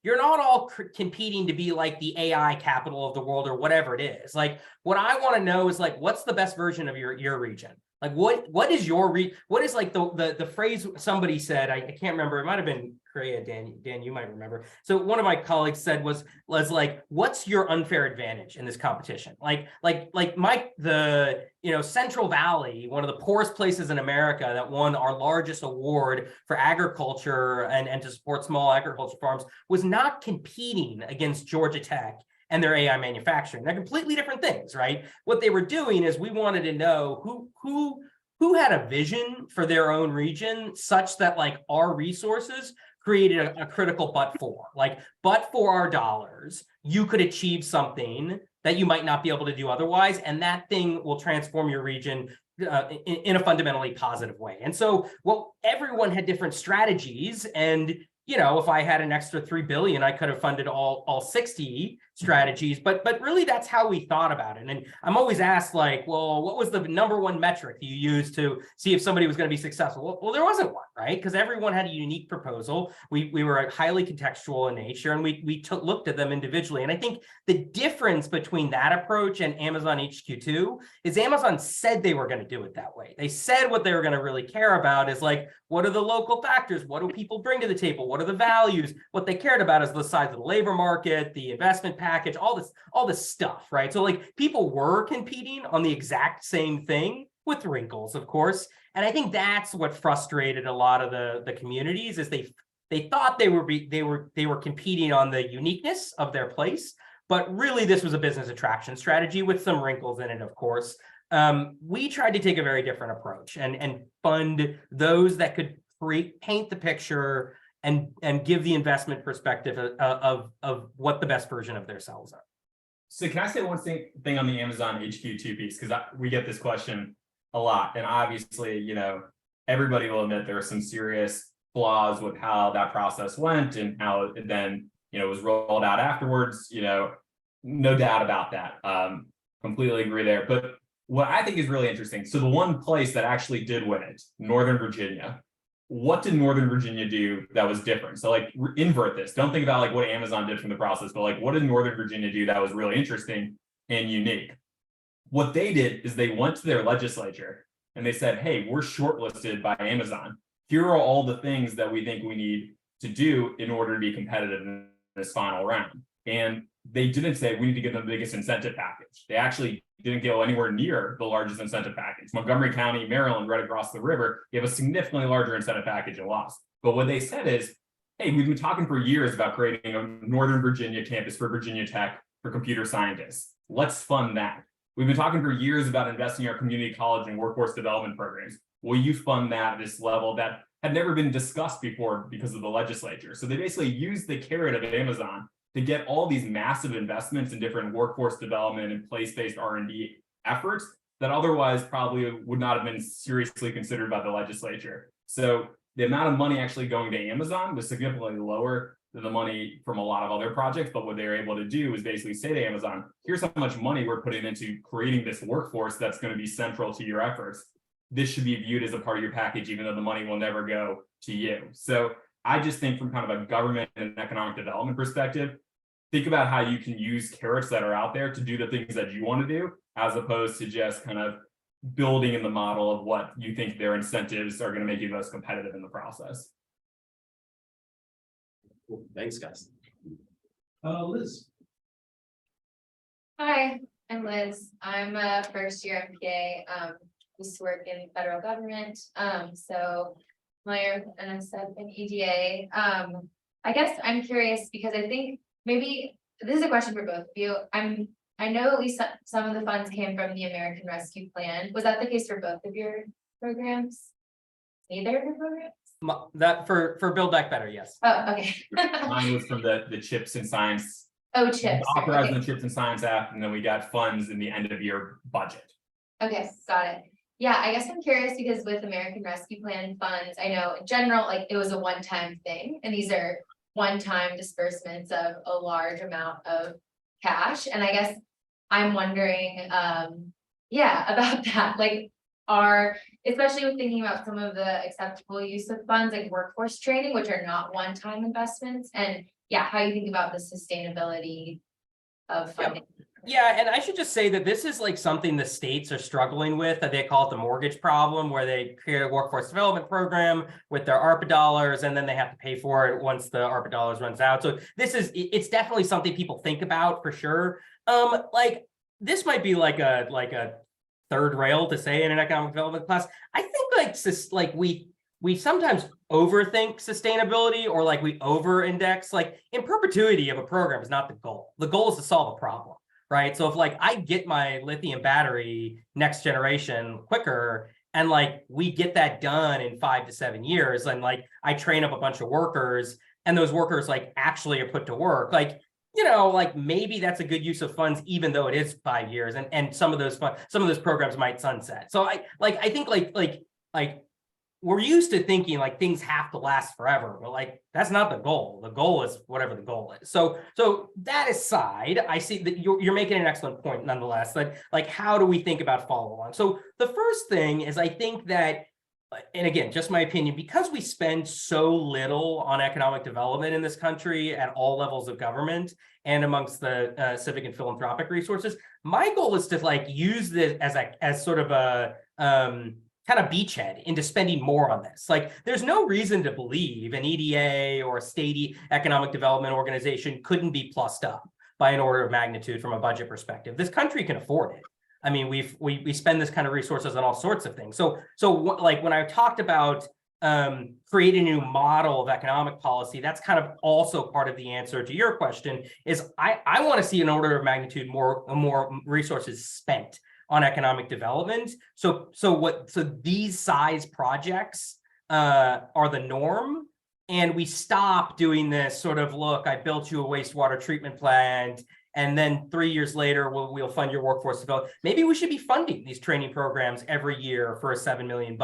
you're not all competing to be like the AI capital of the world or whatever it is. Like, what I want to know is, like, what's the best version of your region? Like, what is your what is, like, the phrase somebody said, I can't remember, it might have been Correa, Dan, you might remember. So one of my colleagues said was like, what's your unfair advantage in this competition? The Central Valley, one of the poorest places in America that won our largest award for agriculture and to support small agriculture farms, was not competing against Georgia Tech and their AI manufacturing. They're completely different things, right? What they were doing is, we wanted to know who had a vision for their own region such that, like, our resources created a critical but for our dollars, you could achieve something that you might not be able to do otherwise, and that thing will transform your region in a fundamentally positive way. And so, well, everyone had different strategies, and if I had an extra $3 billion, I could have funded all 60 strategies, but really that's how we thought about it. And I'm always asked, like, well, what was the number one metric you used to see if somebody was going to be successful? Well, there wasn't one, right? Because everyone had a unique proposal. We were highly contextual in nature, and we looked at them individually. And I think the difference between that approach and Amazon HQ2 is Amazon said they were going to do it that way. They said what they were going to really care about is, like, what are the local factors? What do people bring to the table? What are the values? What they cared about is the size of the labor market, the investment package, all this stuff, right? So, like, people were competing on the exact same thing, with wrinkles, of course. And I think that's what frustrated a lot of the communities, is they thought they were competing on the uniqueness of their place, but really this was a business attraction strategy with some wrinkles in it, of course. We tried to take a very different approach and fund those that could paint the picture and give the investment perspective of what the best version of themselves are.
So can I say one thing on the Amazon HQ2 piece? Because we get this question a lot, and obviously, everybody will admit there are some serious flaws with how that process went and how it then, was rolled out afterwards. No doubt about that. Completely agree there. But what I think is really interesting, so the one place that actually did win it, Northern Virginia. What did Northern Virginia do that was different? So, like, invert this. Don't think about, like, what Amazon did from the process, but, like, what did Northern Virginia do that was really interesting and unique? What they did is they went to their legislature and they said, hey, we're shortlisted by Amazon. Here are all the things that we think we need to do in order to be competitive in this final round. And they didn't say we need to give them the biggest incentive package. They actually didn't go anywhere near the largest incentive package. Montgomery County, Maryland, right across the river, gave a significantly larger incentive package and lost. But what they said is, hey, we've been talking for years about creating a Northern Virginia campus for Virginia Tech for computer scientists. Let's fund that. We've been talking for years about investing in our community college and workforce development programs. Will you fund that at this level that had never been discussed before because of the legislature? So they basically used the carrot of Amazon to get all these massive investments in different workforce development and place-based R&D efforts that otherwise probably would not have been seriously considered by the legislature. So the amount of money actually going to Amazon was significantly lower the money from a lot of other projects, but what they're able to do is basically say to Amazon, here's how much money we're putting into creating this workforce that's going to be central to your efforts. This should be viewed as a part of your package, even though the money will never go to you. So I just think from kind of a government and economic development perspective, think about how you can use carrots that are out there to do the things that you want to do, as opposed to just kind of building in the model of what you think their incentives are going to make you most competitive in the process.
Cool. Thanks, guys.
Liz.
Hi, I'm Liz. I'm a first year MPA, used to work in federal government, so familiar with NSF and EDA. I guess I'm curious because I think maybe this is a question for both of you. I know at least some of the funds came from the American Rescue Plan. Was that the case for both of your programs? Neither of your programs?
That for Build Back Better, yes.
Oh, okay.
Mine was from the CHIPS and Science,
Oh, chips.
authorizing
Okay.
the CHIPS and Science Act, and then we got funds in the end of year budget.
Okay, got it. Yeah, I guess I'm curious because with American Rescue Plan funds, I know in general, like it was a one-time thing, and these are one-time disbursements of a large amount of cash, and I guess I'm wondering, yeah, about that, like especially with thinking about some of the acceptable use of funds like workforce training, which are not one-time investments, and yeah, how you think about the sustainability of funding.
Yeah, and I should just say that this is like something the states are struggling with, that they call it the mortgage problem, where they create a workforce development program with their ARPA dollars, and then they have to pay for it once the ARPA dollars runs out. So it's definitely something people think about for sure. Like this might be like a third rail to say in an economic development class. I think like we sometimes overthink sustainability, or like we over-index. Like in perpetuity of a program is not the goal. The goal is to solve a problem. Right. So if like I get my lithium battery next generation quicker, and like we get that done in 5 to 7 years, and like I train up a bunch of workers, and those workers like actually are put to work, like, you know, like maybe that's a good use of funds, even though it is 5 years, and some of those programs might sunset. So I think like we're used to thinking like things have to last forever, but like that's not the goal. The goal is whatever the goal is. So that aside, I see that you're making an excellent point nonetheless. That like, how do we think about follow along? So the first thing is, I think that, and again, just my opinion, because we spend so little on economic development in this country at all levels of government and amongst the civic and philanthropic resources, my goal is to like use this as sort of a kind of beachhead into spending more on this. Like there's no reason to believe an EDA or a state economic development organization couldn't be plussed up by an order of magnitude from a budget perspective. This country can afford it. I mean, we spend this kind of resources on all sorts of things. So like when I talked about creating a new model of economic policy, that's kind of also part of the answer to your question. Is I want to see an order of magnitude more resources spent on economic development. So these size projects are the norm, and we stop doing this sort of, look, I built you a wastewater treatment plant, and then 3 years later we'll fund your workforce development. Maybe we should be funding these training programs every year for $7 million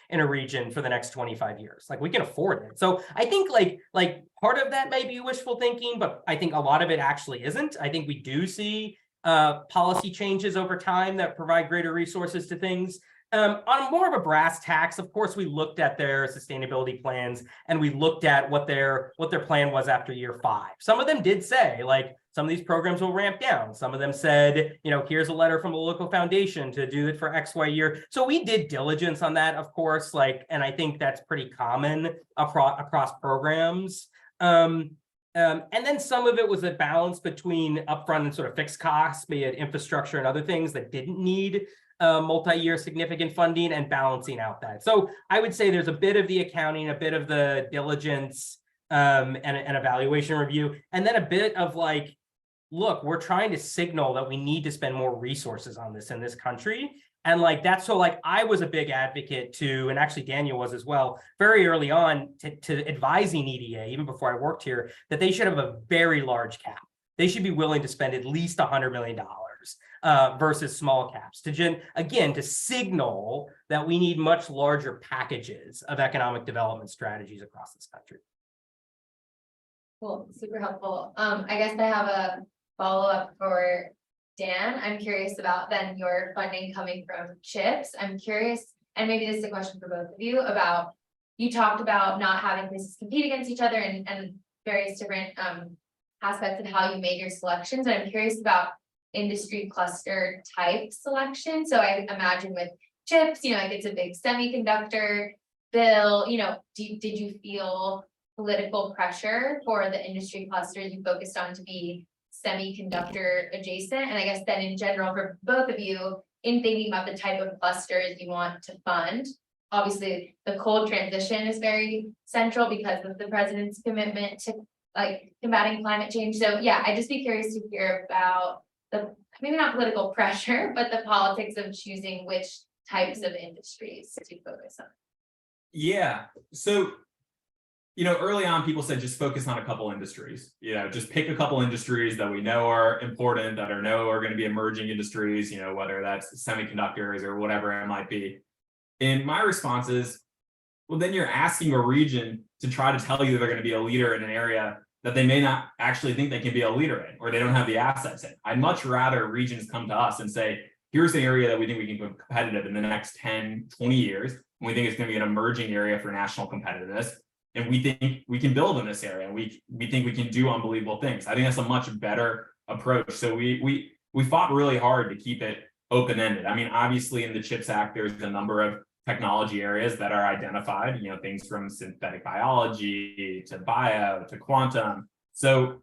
in a region for the next 25 years. Like we can afford it. So I think like part of that may be wishful thinking, but I think a lot of it actually isn't. I think we do see policy changes over time that provide greater resources to things. On more of a brass tacks, of course, we looked at their sustainability plans, and we looked at what their plan was after year 5. Some of them did say, like, some of these programs will ramp down. Some of them said, you know, here's a letter from a local foundation to do it for XY year. So we did diligence on that, of course, like, and I think that's pretty common across programs. And then some of it was a balance between upfront and sort of fixed costs, be it infrastructure and other things that didn't need multi-year significant funding, and balancing out that. So I would say there's a bit of the accounting, a bit of the diligence and evaluation review, and then a bit of like, look, we're trying to signal that we need to spend more resources on this in this country. And like that's, so like I was a big advocate to, and actually Daniel was as well, very early on to advising EDA, even before I worked here, that they should have a very large cap. They should be willing to spend at least $100 million versus small caps to signal that we need much larger packages of economic development strategies across this country.
Cool, super helpful. I guess I have a follow-up for Dan. I'm curious about then your funding coming from CHIPS. I'm curious, and maybe this is a question for both of you about, you talked about not having places compete against each other and various different aspects of how you made your selections. And I'm curious about industry cluster type selection. So I imagine with CHIPS, like it's a big semiconductor bill, did you feel political pressure for the industry clusters you focused on to be semiconductor adjacent? And I guess then in general, for both of you, in thinking about the type of clusters you want to fund, obviously the cold transition is very central because of the president's commitment to combating climate change. So yeah, I'd just be curious to hear about the, maybe not political pressure, but the politics of choosing which types of industries to focus on.
Yeah, so early on, people said just focus on a couple industries. Just pick a couple industries that we know are important, that are going to be emerging industries. Whether that's semiconductors or whatever it might be. And my response is, well, then you're asking a region to try to tell you they're going to be a leader in an area that they may not actually think they can be a leader in, or they don't have the assets in. I'd much rather regions come to us and say, here's the area that we think we can be competitive in the next 10, 20 years. And we think it's going to be an emerging area for national competitiveness. And we think we can build in this area. We think we can do unbelievable things. I think that's a much better approach. So we fought really hard to keep it open-ended. I mean, obviously in the CHIPS Act, there's a number of technology areas that are identified, things from synthetic biology to bio to quantum. So,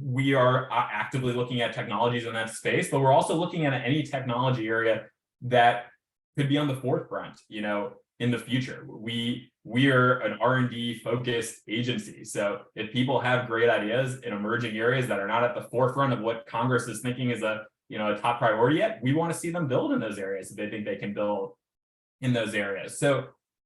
we are actively looking at technologies in that space, but we're also looking at any technology area that could be on the forefront, in the future. We are an R&D focused agency. So if people have great ideas in emerging areas that are not at the forefront of what Congress is thinking is a top priority yet, we want to see them build in those areas if they think they can build in those areas. So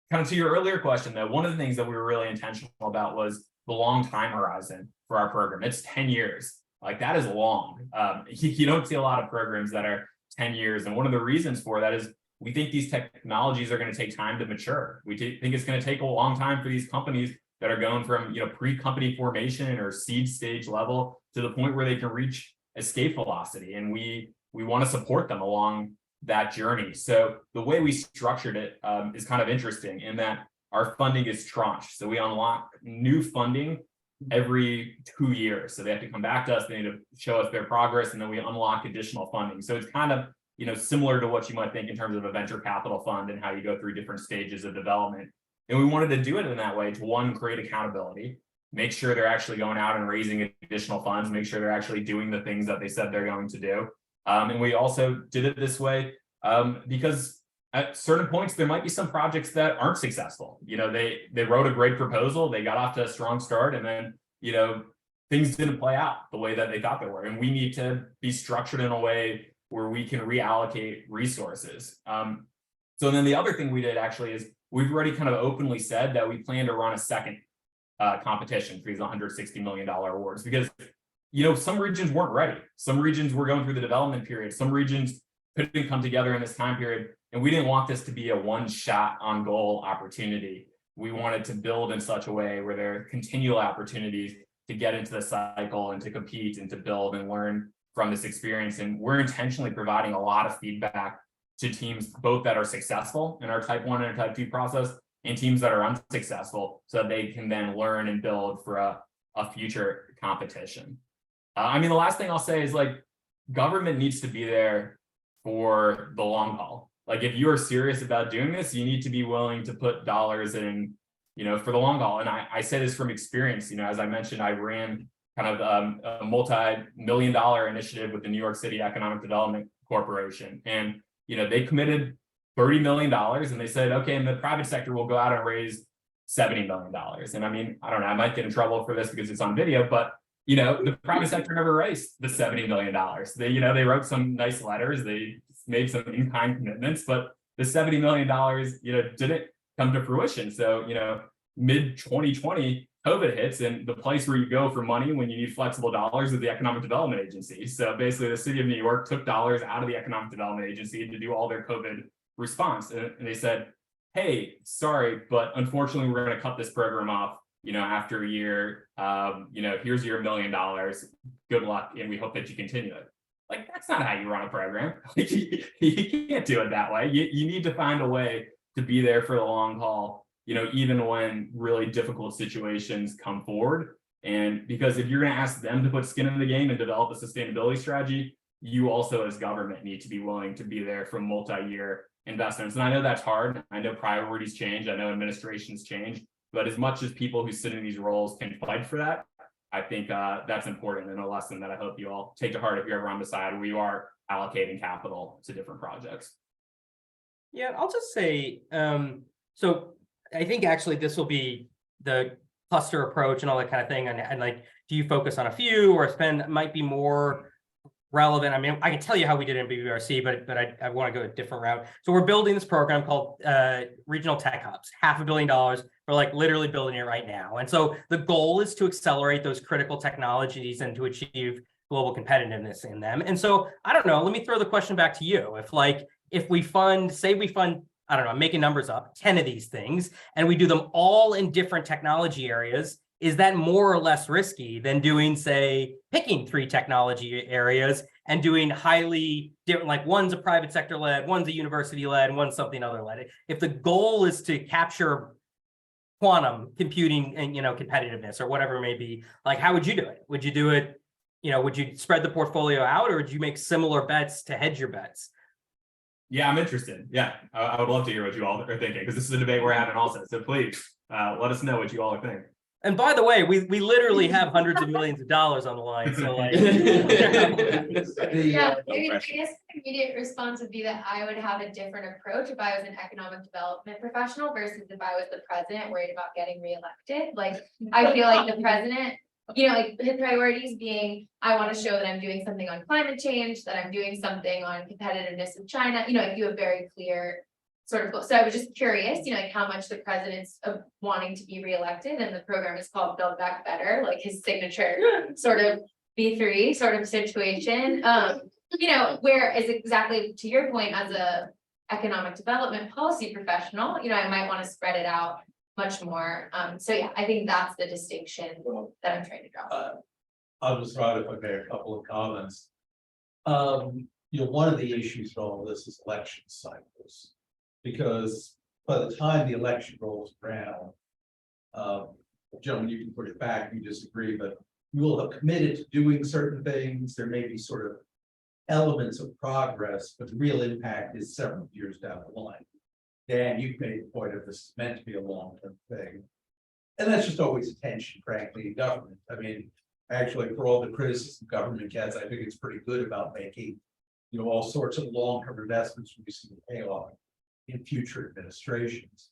kind of to your earlier question, though, one of the things that we were really intentional about was the long time horizon for our program. It's 10 years. Like, that is long. You don't see a lot of programs that are 10 years. And one of the reasons for that is we think these technologies are going to take time to mature. We think it's going to take a long time for these companies that are going from pre-company formation or seed stage level to the point where they can reach escape velocity. And we want to support them along that journey. So the way we structured it is kind of interesting in that our funding is tranched. So we unlock new funding every 2 years. So they have to come back to us, they need to show us their progress, and then we unlock additional funding. So it's kind of similar to what you might think in terms of a venture capital fund and how you go through different stages of development. And we wanted to do it in that way to, one, create accountability, make sure they're actually going out and raising additional funds, make sure they're actually doing the things that they said they're going to do. And we also did it this way because at certain points, there might be some projects that aren't successful. They wrote a great proposal, they got off to a strong start, and then, things didn't play out the way that they thought they were. And we need to be structured in a way where we can reallocate resources. So then the other thing we did actually is we've already kind of openly said that we plan to run a second competition for these $160 million awards because, some regions weren't ready. Some regions were going through the development period. Some regions couldn't come together in this time period. And we didn't want this to be a one-shot on goal opportunity. We wanted to build in such a way where there are continual opportunities to get into the cycle and to compete and to build and learn from this experience. And we're intentionally providing a lot of feedback to teams, both that are successful in our type 1 and type 2 process and teams that are unsuccessful, so that they can then learn and build for a future competition. The last thing I'll say is government needs to be there for the long haul. If you are serious about doing this, you need to be willing to put dollars in, for the long haul. And I say this from experience, as I mentioned, I ran kind of a multi-million-dollar initiative with the New York City Economic Development Corporation. And, they committed $30 million and they said, okay, in the private sector, we'll go out and raise $70 million. And I don't know, I might get in trouble for this because it's on video, but the private sector never raised the $70 million. They wrote some nice letters, they made some in-kind commitments, but the $70 million, didn't come to fruition. So, mid-2020, COVID hits, and the place where you go for money when you need flexible dollars is the Economic Development Agency. So basically, the city of New York took dollars out of the Economic Development Agency to do all their COVID response. And they said, hey, sorry, but unfortunately, we're going to cut this program off after a year, here's your $1 million, good luck, and we hope that you continue it. Like, that's not how you run a program. You can't do it that way. You need to find a way to be there for the long haul, even when really difficult situations come forward. And because if you're going to ask them to put skin in the game and develop a sustainability strategy, you also as government need to be willing to be there for multi-year investments. And I know that's hard. I know priorities change. I know administrations change. But as much as people who sit in these roles can fight for that, I think that's important and a lesson that I hope you all take to heart if you're ever on the side where you are allocating capital to different projects.
Yeah, I'll just say, so I think actually this will be the cluster approach and all that kind of thing. And like, do you focus on a few or spend might be more relevant? I mean, I can tell you how we did it in BBRC, but I want to go a different route. So we're building this program called Regional Tech Hubs, $500 million. We're like literally building it right now. And so the goal is to accelerate those critical technologies and to achieve global competitiveness in them. And so I don't know, let me throw the question back to you. If we fund, say we fund, I don't know, I'm making numbers up, 10 of these things, and we do them all in different technology areas, is that more or less risky than doing, say, picking 3 technology areas and doing highly different, like one's a private sector led, one's a university led, one's something other led? If the goal is to capture quantum computing and, competitiveness or whatever it may be, like, how would you do it? Would you do it, would you spread the portfolio out, or would you make similar bets to hedge your bets?
Yeah, I'm interested. Yeah, I would love to hear what you all are thinking, because this is a debate we're having also. So please let us know what you all are thinking.
And by the way, we literally have hundreds of millions of dollars on the line. So like,
Yeah, I guess the immediate response would be that I would have a different approach if I was an economic development professional versus if I was the president worried about getting reelected. Like, I feel like the president, like his priorities being, I want to show that I'm doing something on climate change, that I'm doing something on competitiveness of China, like you have very clear sort of goal. So I was just curious, like how much the president's wanting to be reelected, and the program is called Build Back Better, like his signature sort of B3 sort of situation. Where is exactly to your point as a economic development policy professional, I might want to spread it out much more. So yeah, I think that's the distinction that I'm trying to draw.
I'll just throw out, if I may, a couple of comments. One of the issues in all of this is election cycles, because by the time the election rolls around, gentlemen, you can put it back, you disagree, but you will have committed to doing certain things. There may be sort of elements of progress, but the real impact is several years down the line. Dan, you've made the point of this is meant to be a long-term thing. And that's just always a tension, frankly, in government. I mean, actually, for all the criticism government gets, I think it's pretty good about making, all sorts of long-term investments when you see the payoff in future administrations.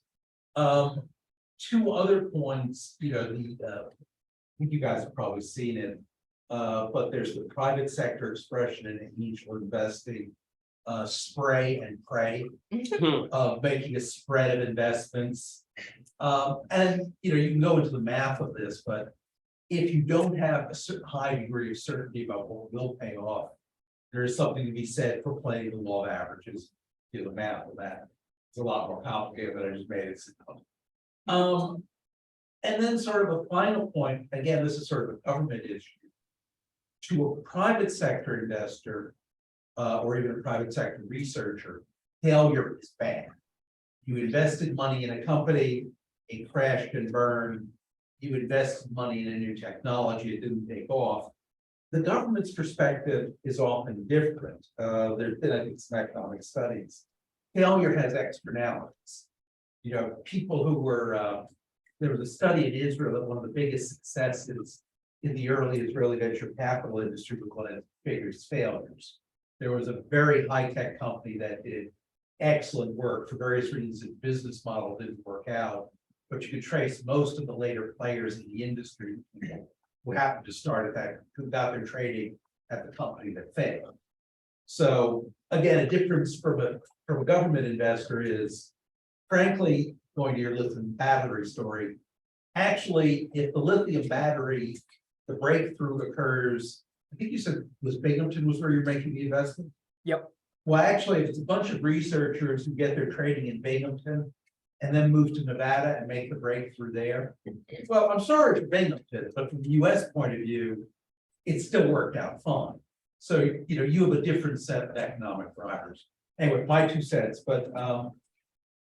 2 other points, I think you guys have probably seen it, but there's the private sector expression in angel investing, spray and pray, of making a spread of investments. And you can go into the math of this, but if you don't have a certain high degree of certainty about what will pay off, there is something to be said for playing the law of averages. The math of that. It's a lot more complicated than I just made it sound. And then sort of a final point, again, this is sort of a government issue. To a private sector investor, or even a private sector researcher, failure is bad. You invested money in a company, it crashed and burned. You invested money in a new technology, it didn't take off. The government's perspective is often different. There's been, I think, some economic studies. Failure has externalities. People who were, there was a study in Israel that one of the biggest successes in the early Israeli venture capital industry was one of its biggest failures. There was a very high-tech company that did excellent work. For various reasons, its business model didn't work out, but you could trace most of the later players in the industry who happened to start at that, who got their training at the company that failed. So again, a difference from a government investor is, frankly, going to your lithium battery story. Actually, if the lithium battery, the breakthrough occurs, I think you said was Binghamton was where you're making the investment?
Yep.
Well, actually, if it's a bunch of researchers who get their training in Binghamton, and then move to Nevada and make the breakthrough there. Well, I'm sorry to bring them to it, but from the US point of view, it still worked out fine. So, you have a different set of economic drivers. Anyway, my 2 cents, but,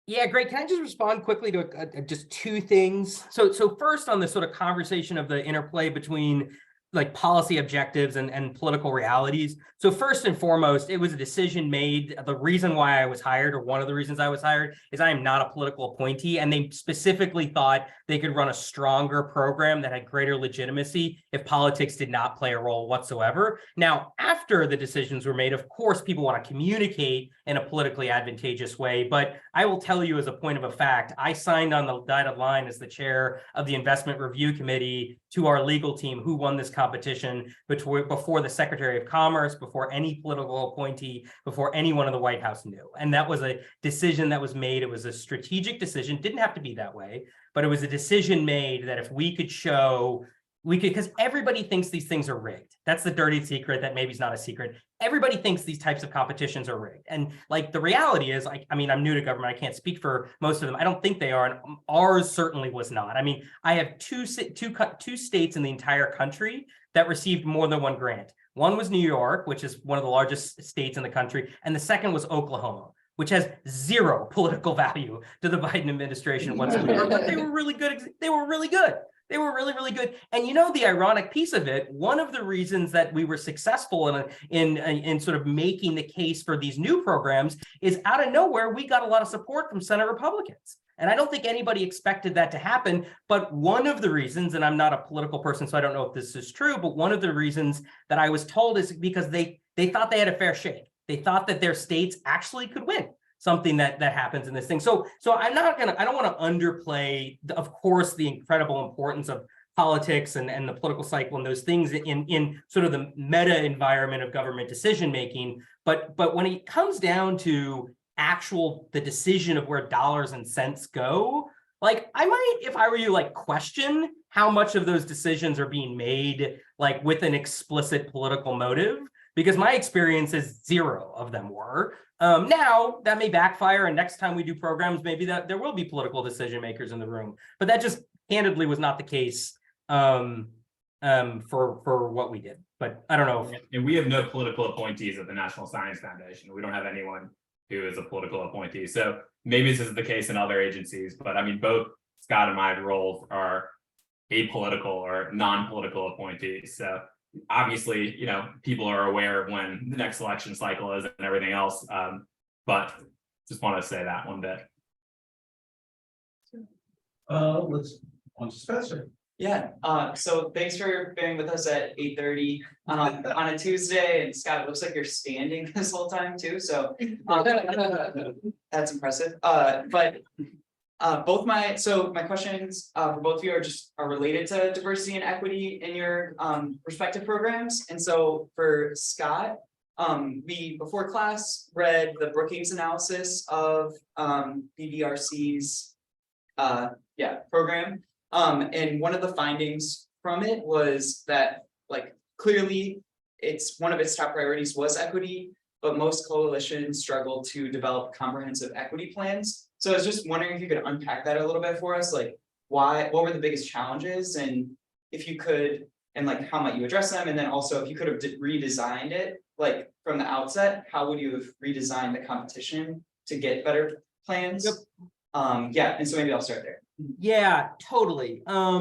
Yeah, great. Can I just respond quickly to just 2 things? So first on this sort of conversation of the interplay between like policy objectives and political realities. So first and foremost, it was a decision made. The reason why I was hired, or one of the reasons I was hired, is I am not a political appointee. And they specifically thought they could run a stronger program that had greater legitimacy if politics did not play a role whatsoever. Now, after the decisions were made, of course, people want to communicate in a politically advantageous way. But I will tell you as a point of a fact, I signed on the dotted line as the chair of the investment review committee to our legal team who won this competition before the Secretary of Commerce, before any political appointee, before anyone in the White House knew. And that was a decision that was made. It was a strategic decision. Didn't have to be that way, but it was a decision made that if we could show, because everybody thinks these things are rigged. That's the dirty secret that maybe is not a secret. Everybody thinks these types of competitions are rigged. And like the reality is, I mean, I'm new to government. I can't speak for most of them. I don't think they are. And ours certainly was not. I mean, I have two states in the entire country that received more than one grant. One was New York, which is one of the largest states in the country. And the second was Oklahoma, which has zero political value to the Biden administration whatsoever. But they were really good. They were really good. They were really, really good. And the ironic piece of it, one of the reasons that we were successful in sort of making the case for these new programs is out of nowhere, we got a lot of support from Senate Republicans. And I don't think anybody expected that to happen. But one of the reasons, and I'm not a political person, so I don't know if this is true, but one of the reasons that I was told is because they thought they had a fair shake. They thought that their states actually could win something that happens in this thing. So I don't want to underplay, of course, the incredible importance of politics and the political cycle and those things in sort of the meta environment of government decision making. But when it comes down to the decision of where dollars and cents go, like I might, if I were you, like question how much of those decisions are being made like with an explicit political motive, because my experience is zero of them were. Now that may backfire, and next time we do programs, maybe that there will be political decision makers in the room, but that just candidly was not the case for what we did. But I don't know.
And we have no political appointees at the National Science Foundation. We don't have anyone who is a political appointee. So maybe this is the case in other agencies, but I mean, both Scott and my roles are apolitical or non-political appointees. So obviously, people are aware of when the next election cycle is and everything else. But just want to say that one bit.
Let's on to Spencer.
Yeah, so thanks for being with us at 8:30 on a Tuesday, and Scott, it looks like you're standing this whole time too, so that's impressive. But my questions for both of you are related to diversity and equity in your respective programs. And so for Scott, we before class read the Brookings analysis of BVRC's program. And one of the findings from it was that, like, clearly one of its top priorities was equity, but most coalitions struggle to develop comprehensive equity plans. So I was just wondering if you could unpack that a little bit for us, like what were the biggest challenges, and if you could, and like how might you address them, and then also if you could have redesigned it, like from the outset, how would you have redesigned the competition to get better plans? Yep. And so maybe I'll start there.
Yeah, totally. I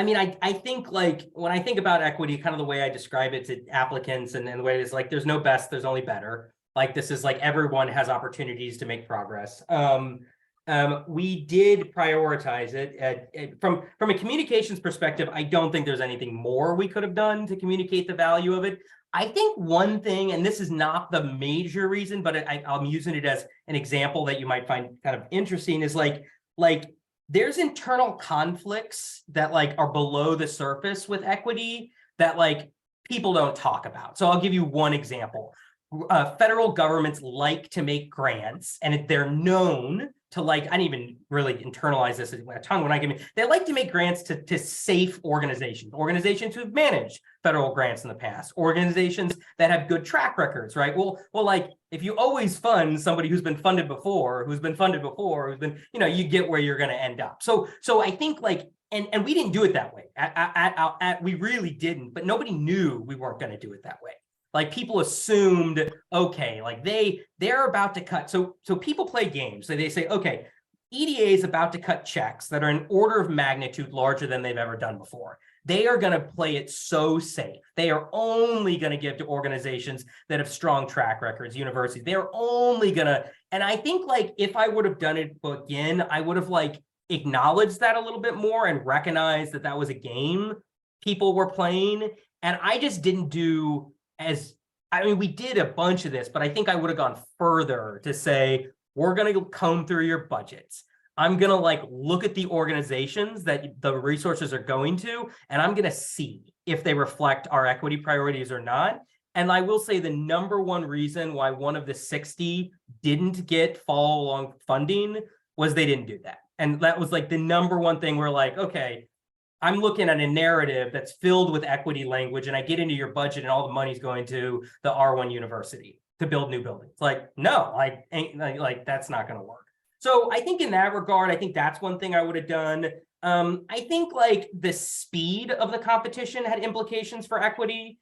mean, I think like when I think about equity, kind of the way I describe it to applicants and the way it is like, there's no best, there's only better. Like this is like everyone has opportunities to make progress. We did prioritize it from a communications perspective. I don't think there's anything more we could have done to communicate the value of it. I think one thing, and this is not the major reason, but I'm using it as an example that you might find kind of interesting, is like there's internal conflicts that like are below the surface with equity that like people don't talk about. So I'll give you one example. Federal governments like to make grants, and they're known to like, I didn't even really internalize this a tongue when I give it. They like to make grants to safe organizations who've managed federal grants in the past, organizations that have good track records, right? Well, like if you always fund somebody who's been funded before, who's been, you get where you're going to end up. So I think like, and we didn't do it that way. We really didn't, but nobody knew we weren't going to do it that way. Like people assumed, okay, like they're about to cut. So people play games. So they say, okay, EDA is about to cut checks that are an order of magnitude larger than they've ever done before. They are going to play it so safe. They are only going to give to organizations that have strong track records, universities. They're only going to, and I think like if I would have done it again, I would have like acknowledged that a little bit more and recognized that that was a game people were playing. And I just didn't do we did a bunch of this, but I think I would have gone further to say, we're going to comb through your budgets. I'm going to like look at the organizations that the resources are going to, and I'm going to see if they reflect our equity priorities or not. And I will say the number one reason why one of the 60 didn't get follow along funding was they didn't do that. And that was like the number one thing we're like, okay, I'm looking at a narrative that's filled with equity language, and I get into your budget and all the money's going to the R1 university to build new buildings. Like, no, like that's not going to work. So I think in that regard, I think that's one thing I would have done. I think like the speed of the competition had implications for equity.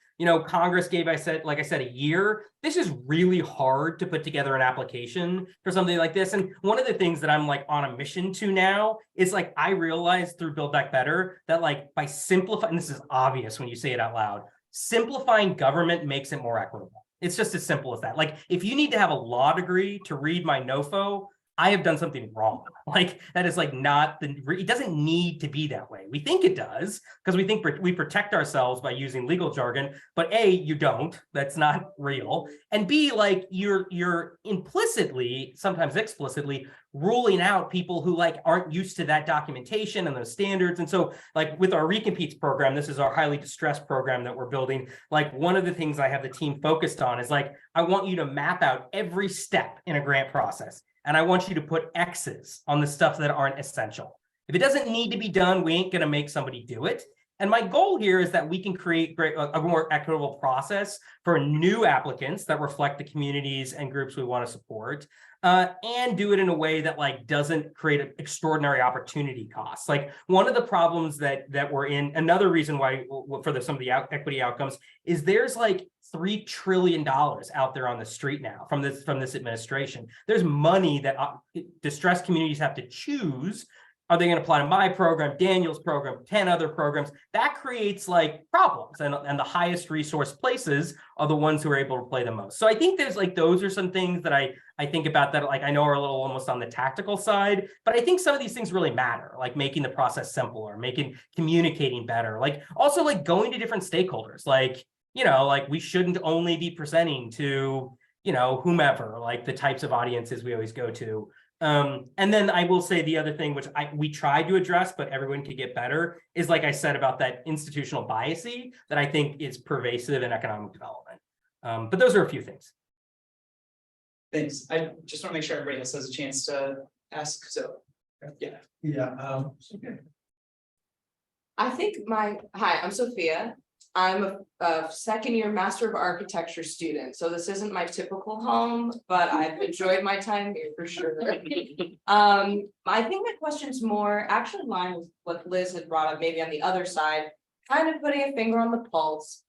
Congress gave, like I said, a year. This is really hard to put together an application for something like this. And one of the things that I'm like on a mission to now is like, I realized through Build Back Better that like by simplifying, this is obvious when you say it out loud, simplifying government makes it more equitable. It's just as simple as that. Like if you need to have a law degree to read my NOFO, I have done something wrong. Like that is like it doesn't need to be that way. We think it does because we think we protect ourselves by using legal jargon, but A, you don't, that's not real. And B, like you're implicitly, sometimes explicitly ruling out people who like aren't used to that documentation and those standards. And so like with our recompetes program, this is our highly distressed program that we're building. Like one of the things I have the team focused on is like, I want you to map out every step in a grant process. And I want you to put X's on the stuff that aren't essential. If it doesn't need to be done, we ain't going to make somebody do it. And my goal here is that we can create a more equitable process for new applicants that reflect the communities and groups we want to support, and do it in a way that like doesn't create extraordinary opportunity costs. Like one of the problems that we're in, another reason why for some of the equity outcomes is there's like $3 trillion out there on the street now from this administration. There's money that distressed communities have to choose. Are they going to apply to my program, Daniel's program, 10 other programs? That creates like problems, and the highest resource places are the ones who are able to play the most. So I think there's like, those are some things that I think about that like I know are a little almost on the tactical side, but I think some of these things really matter, like making the process simpler, communicating better, like also like going to different stakeholders, like, like we shouldn't only be presenting to, whomever, like the types of audiences we always go to. And then I will say the other thing, which we tried to address, but everyone could get better, is like I said about that institutional biasy that I think is pervasive in economic development. But those are a few things.
Thanks. I just want to make sure everybody else has a chance to ask. So, yeah.
Yeah, okay.
I think hi, I'm Sophia. I'm a second year Master of Architecture student, so this isn't my typical home, but I've enjoyed my time here for sure. I think my question's more actually in line with what Liz had brought up, maybe on the other side, kind of putting a finger on the pulse.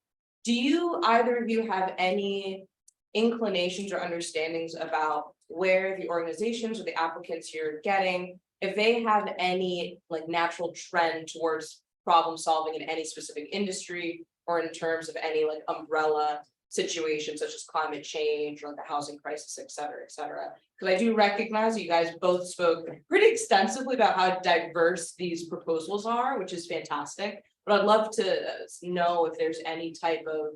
Do you, either of you, have any inclinations or understandings about where the organizations or the applicants you're getting, if they have any like natural trend towards problem solving in any specific industry, or in terms of any like umbrella situations such as climate change or the housing crisis, et cetera, et cetera? Because I do recognize you guys both spoke pretty extensively about how diverse these proposals are, which is fantastic. But I'd love to know if there's any type of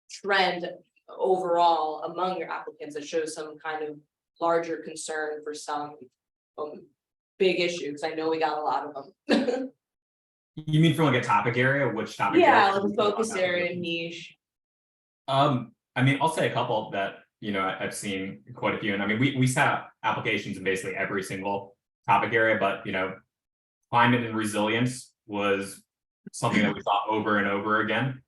trend overall among your applicants that shows some kind of larger concern for some big issues. I know we got a lot of them.
You mean from like a topic area? Which topic?
Yeah,
area?
like a focus area, niche.
I mean, I'll say a couple that, I've seen quite a few. And I mean, we set up applications in basically every single topic area, but, climate and resilience was something that we saw over and over again.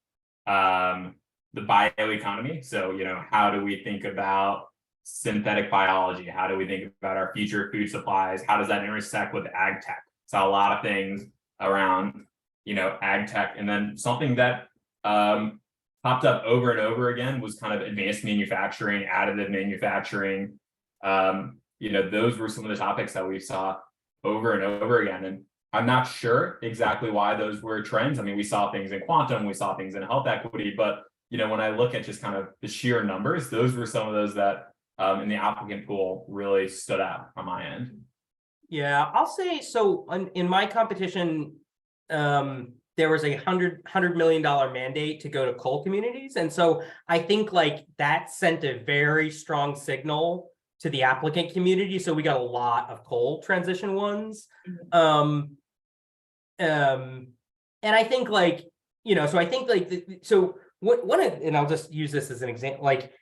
The bioeconomy. So, how do we think about synthetic biology? How do we think about our future food supplies? How does that intersect with ag tech? So a lot of things around, ag tech. And then something that popped up over and over again was kind of advanced manufacturing, additive manufacturing. Those were some of the topics that we saw over and over again. And I'm not sure exactly why those were trends. I mean, we saw things in quantum, we saw things in health equity, but when I look at just kind of the sheer numbers, those were some of those that in the applicant pool really stood out on my end.
Yeah, I'll say so. In my competition, there was $100 million mandate to go to coal communities, and so I think like that sent a very strong signal to the applicant community. So we got a lot of coal transition ones. And I think like, so I think like, and I'll just use this as an example, like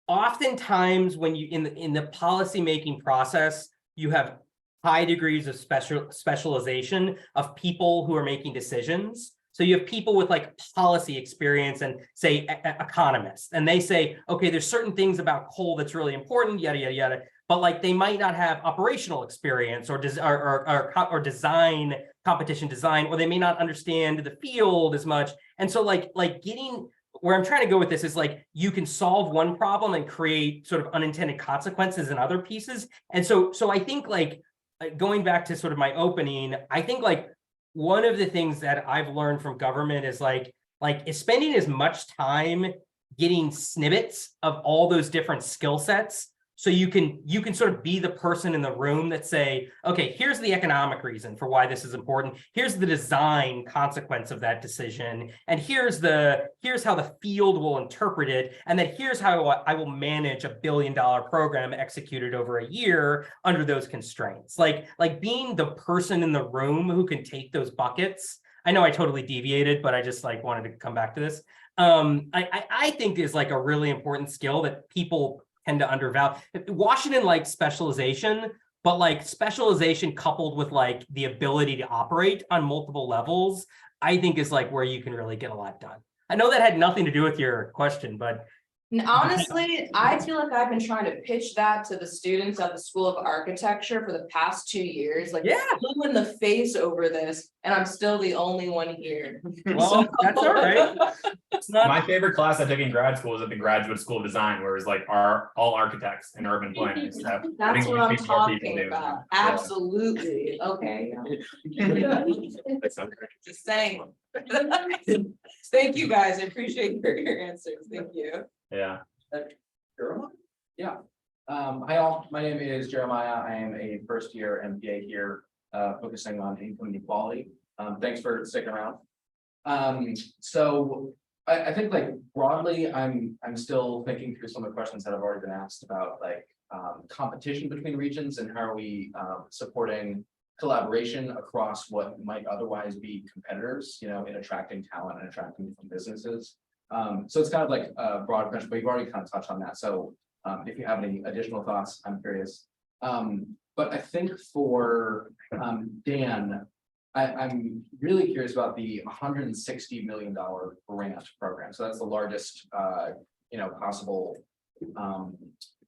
oftentimes when you, in the policy making process, you have high degrees of specialization of people who are making decisions. So you have people with like policy experience and say economists, and they say, okay, there's certain things about coal that's really important, yada, yada, yada. But like they might not have operational experience or design, competition design, or they may not understand the field as much. And so like getting where I'm trying to go with this is like you can solve one problem and create sort of unintended consequences in other pieces. And so I think like going back to sort of my opening, I think like one of the things that I've learned from government is is spending as much time getting snippets of all those different skill sets. So you can sort of be the person in the room that say, okay, here's the economic reason for why this is important. Here's the design consequence of that decision. And here's how the field will interpret it. And then here's how I will manage $1 billion program executed over a year under those constraints. Like being the person in the room who can take those buckets. I know I totally deviated, but I just like wanted to come back to this. I think is like a really important skill that people tend to undervalue. Washington likes specialization, but like specialization coupled with like the ability to operate on multiple levels, I think is like where you can really get a lot done. I know that had nothing to do with your question, but
honestly, I feel like I've been trying to pitch that to the students at the School of Architecture for the past 2 years. Like,
yeah,
blue in the face over this, and I'm still the only one here.
well, that's all right. It's not
My favorite class I took in grad school was at the Graduate School of Design, where it was like all architects and urban planners. So I
That's
think
what
we
I'm
need more people
talking
doing
about.
that. Yeah.
Absolutely. Okay. Just saying. Thank you, guys. I appreciate your answers. Thank you.
Yeah.
Yeah. Hi all, my name is Jeremiah. I am a first year MPA here, focusing on income inequality. Thanks for sticking around. So I think like broadly, I'm still thinking through some of the questions that have already been asked about like competition between regions and how are we supporting collaboration across what might otherwise be competitors, in attracting talent and attracting different businesses. So it's kind of like a broad question, but you've already kind of touched on that. So if you have any additional thoughts, I'm curious. But I think for Dan, I'm really curious about the $160 million grant program. So that's the largest, possible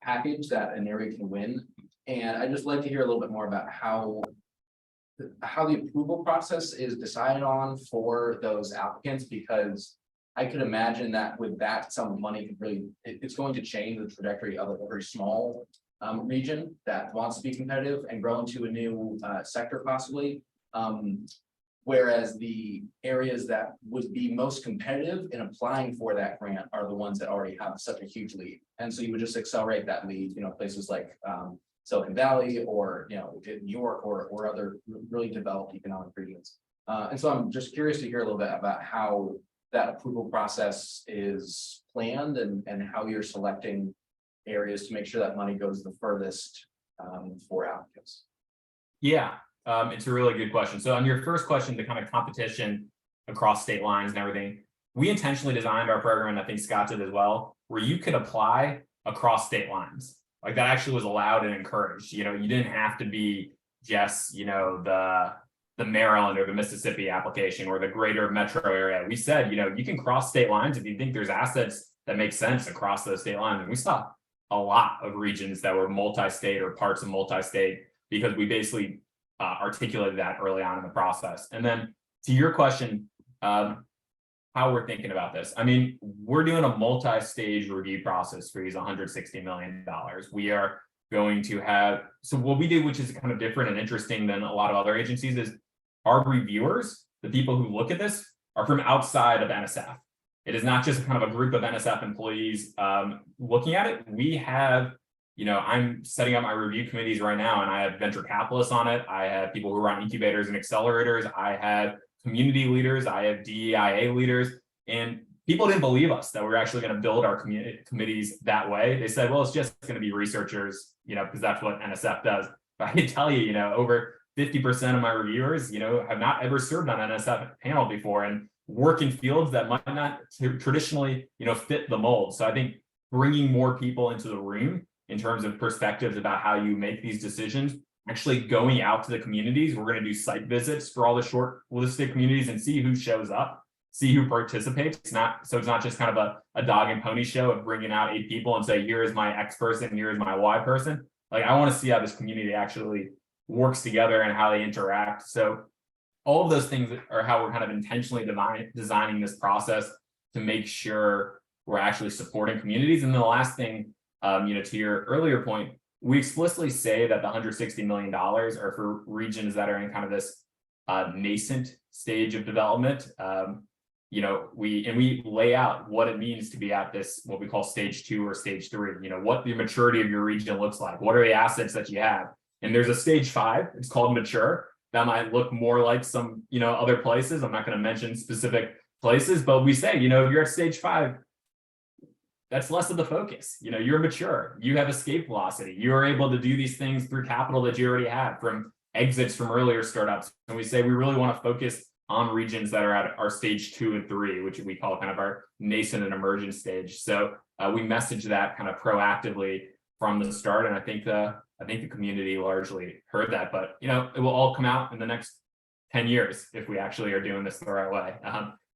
package that an area can win. And I'd just like to hear a little bit more about how the approval process is decided on for those applicants, because I could imagine that with that sum of money, it's going to change the trajectory of a very small region that wants to be competitive and grow into a new sector possibly. Whereas the areas that would be most competitive in applying for that grant are the ones that already have such a huge lead. And so you would just accelerate that lead, places like Silicon Valley or, New York or other really developed economic regions. And so I'm just curious to hear a little bit about how that approval process is planned and how you're selecting areas to make sure that money goes the furthest for applicants.
Yeah, it's a really good question. So on your first question, the kind of competition across state lines and everything, we intentionally designed our program, and I think Scott did as well, where you could apply across state lines. Like that actually was allowed and encouraged. You didn't have to be just, the Maryland or the Mississippi application or the greater metro area. We said, you can cross state lines if you think there's assets that make sense across those state lines. And we saw a lot of regions that were multi-state or parts of multi-state because we basically articulated that early on in the process. And then to your question, how we're thinking about this. I mean, we're doing a multi-stage review process for these $160 million. We are going to have, so what we do, which is kind of different and interesting than a lot of other agencies, is our reviewers, the people who look at this, are from outside of NSF. It is not just kind of a group of NSF employees looking at it. We have, I'm setting up my review committees right now, and I have venture capitalists on it. I have people who run incubators and accelerators. I have community leaders. I have DEIA leaders, and people didn't believe us that we were actually going to build our committees that way. They said, well, it's just going to be researchers, because that's what NSF does. But I can tell you, over 50% of my reviewers, have not ever served on an NSF panel before and work in fields that might not traditionally, fit the mold. So I think bringing more people into the room in terms of perspectives about how you make these decisions, actually going out to the communities. We're going to do site visits for all the shortlisted communities and see who shows up, see who participates. It's not just kind of a dog and pony show of bringing out 8 people and say, here is my X person, here is my Y person. Like, I want to see how this community actually works together and how they interact. So all of those things are how we're kind of intentionally designing this process to make sure we're actually supporting communities. And then the last thing, to your earlier point, we explicitly say that the $160 million are for regions that are in kind of this nascent stage of development. We lay out what it means to be at this, what we call stage 2 or stage 3, what the maturity of your region looks like. What are the assets that you have? And there's a stage 5, it's called mature. That might look more like some, other places. I'm not going to mention specific places, but we say, if you're at stage 5, that's less of the focus. You're mature, you have escape velocity, you're able to do these things through capital that you already have from exits from earlier startups. And we say we really want to focus on regions that are at our stage 2 and 3, which we call kind of our nascent and emergent stage. So we message that kind of proactively from the start. And I think the community largely heard that, but it will all come out in the next 10 years if we actually are doing this the right way.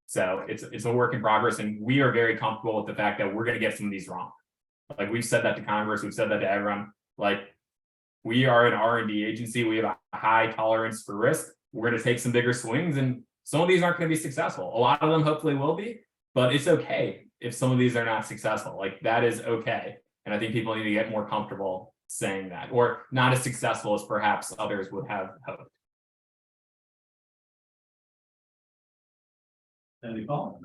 So it's a work in progress, and we are very comfortable with the fact that we're going to get some of these wrong. Like, we've said that to Congress, we've said that to everyone. Like, we are an R&D agency, we have a high tolerance for risk. We're going to take some bigger swings, and some of these aren't going to be successful. A lot of them hopefully will be, but it's okay if some of these are not successful. Like, that is okay. And I think people need to get more comfortable saying that, or not as successful as perhaps others would have hoped.
Any follow?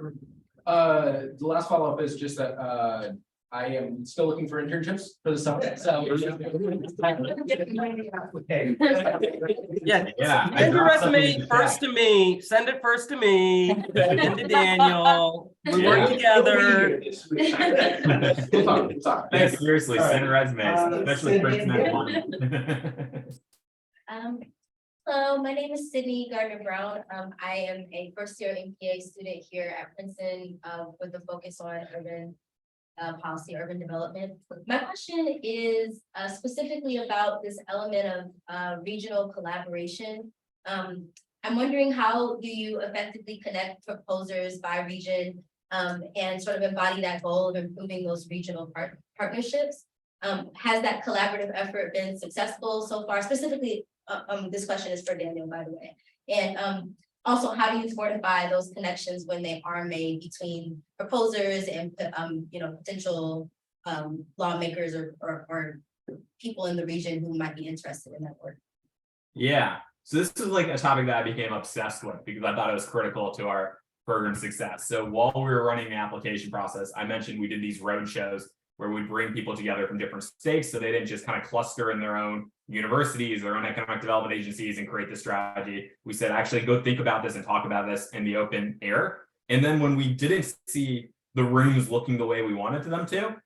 The last follow-up is just that I am still looking for internships for the summer. So
Yeah. Send your resume first to me. Send it first to me. Then to Daniel. We work together.
Yeah, seriously, send resumes, especially
Hello, my name is Sydney Gardner-Brown. I am a first-year MPA student here at Princeton with a focus on urban policy, urban development. My question is specifically about this element of regional collaboration. I'm wondering, how do you effectively connect proposers by region and sort of embody that goal of improving those regional partnerships? Has that collaborative effort been successful so far? Specifically, this question is for Daniel, by the way. And also, how do you fortify those connections when they are made between proposers and potential lawmakers or people in the region who might be interested in that work?
Yeah, so this is like a topic that I became obsessed with because I thought it was critical to our program success. So while we were running the application process, I mentioned we did these road shows where we bring people together from different states so they didn't just kind of cluster in their own universities, their own economic development agencies and create the strategy. We said, actually go think about this and talk about this in the open air. And then when we didn't see the rooms looking the way we wanted them to,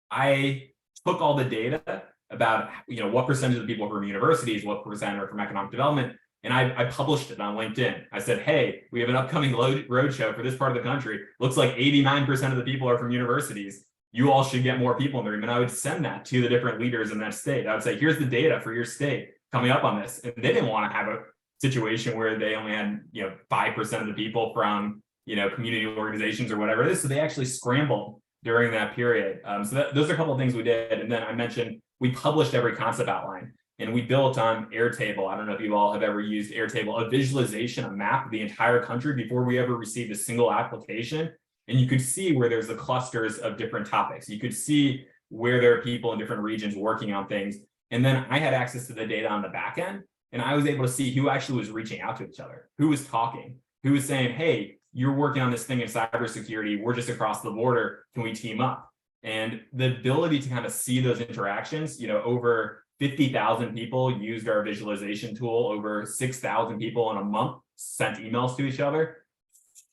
I took all the data about what percentage of the people from universities, what percent are from economic development, and I published it on LinkedIn. I said, hey, we have an upcoming road show for this part of the country. Looks like 89% of the people are from universities. You all should get more people in the room. And I would send that to the different leaders in that state. I would say, here's the data for your state coming up on this. And they didn't want to have a situation where they only had 5% of the people from community organizations or whatever it is. So they actually scrambled during that period. Those are a couple of things we did. And then I mentioned we published every concept outline and we built on Airtable. I don't know if you all have ever used Airtable, a visualization, a map of the entire country before we ever received a single application. And you could see where there's the clusters of different topics. You could see where there are people in different regions working on things. And then I had access to the data on the back end, and I was able to see who actually was reaching out to each other, who was talking, who was saying, hey, you're working on this thing in cybersecurity, we're just across the border, can we team up? And the ability to kind of see those interactions, over 50,000 people used our visualization tool, over 6,000 people in a month sent emails to each other,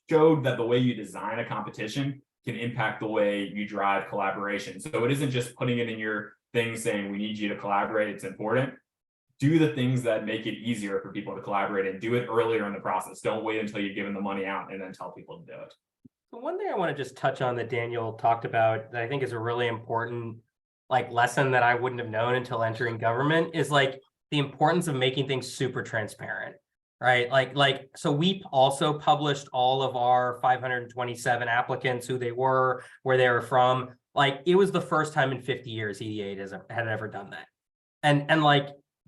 showed that the way you design a competition can impact the way you drive collaboration. So it isn't just putting it in your thing saying we need you to collaborate, it's important. Do the things that make it easier for people to collaborate and do it earlier in the process. Don't wait until you've given the money out and then tell people to do it.
One thing I want to just touch on that Daniel talked about that I think is a really important lesson that I wouldn't have known until entering government is the importance of making things super transparent, right? So we also published all of our 527 applicants, who they were, where they were from. It was the first time in 50 years EDA had ever done that.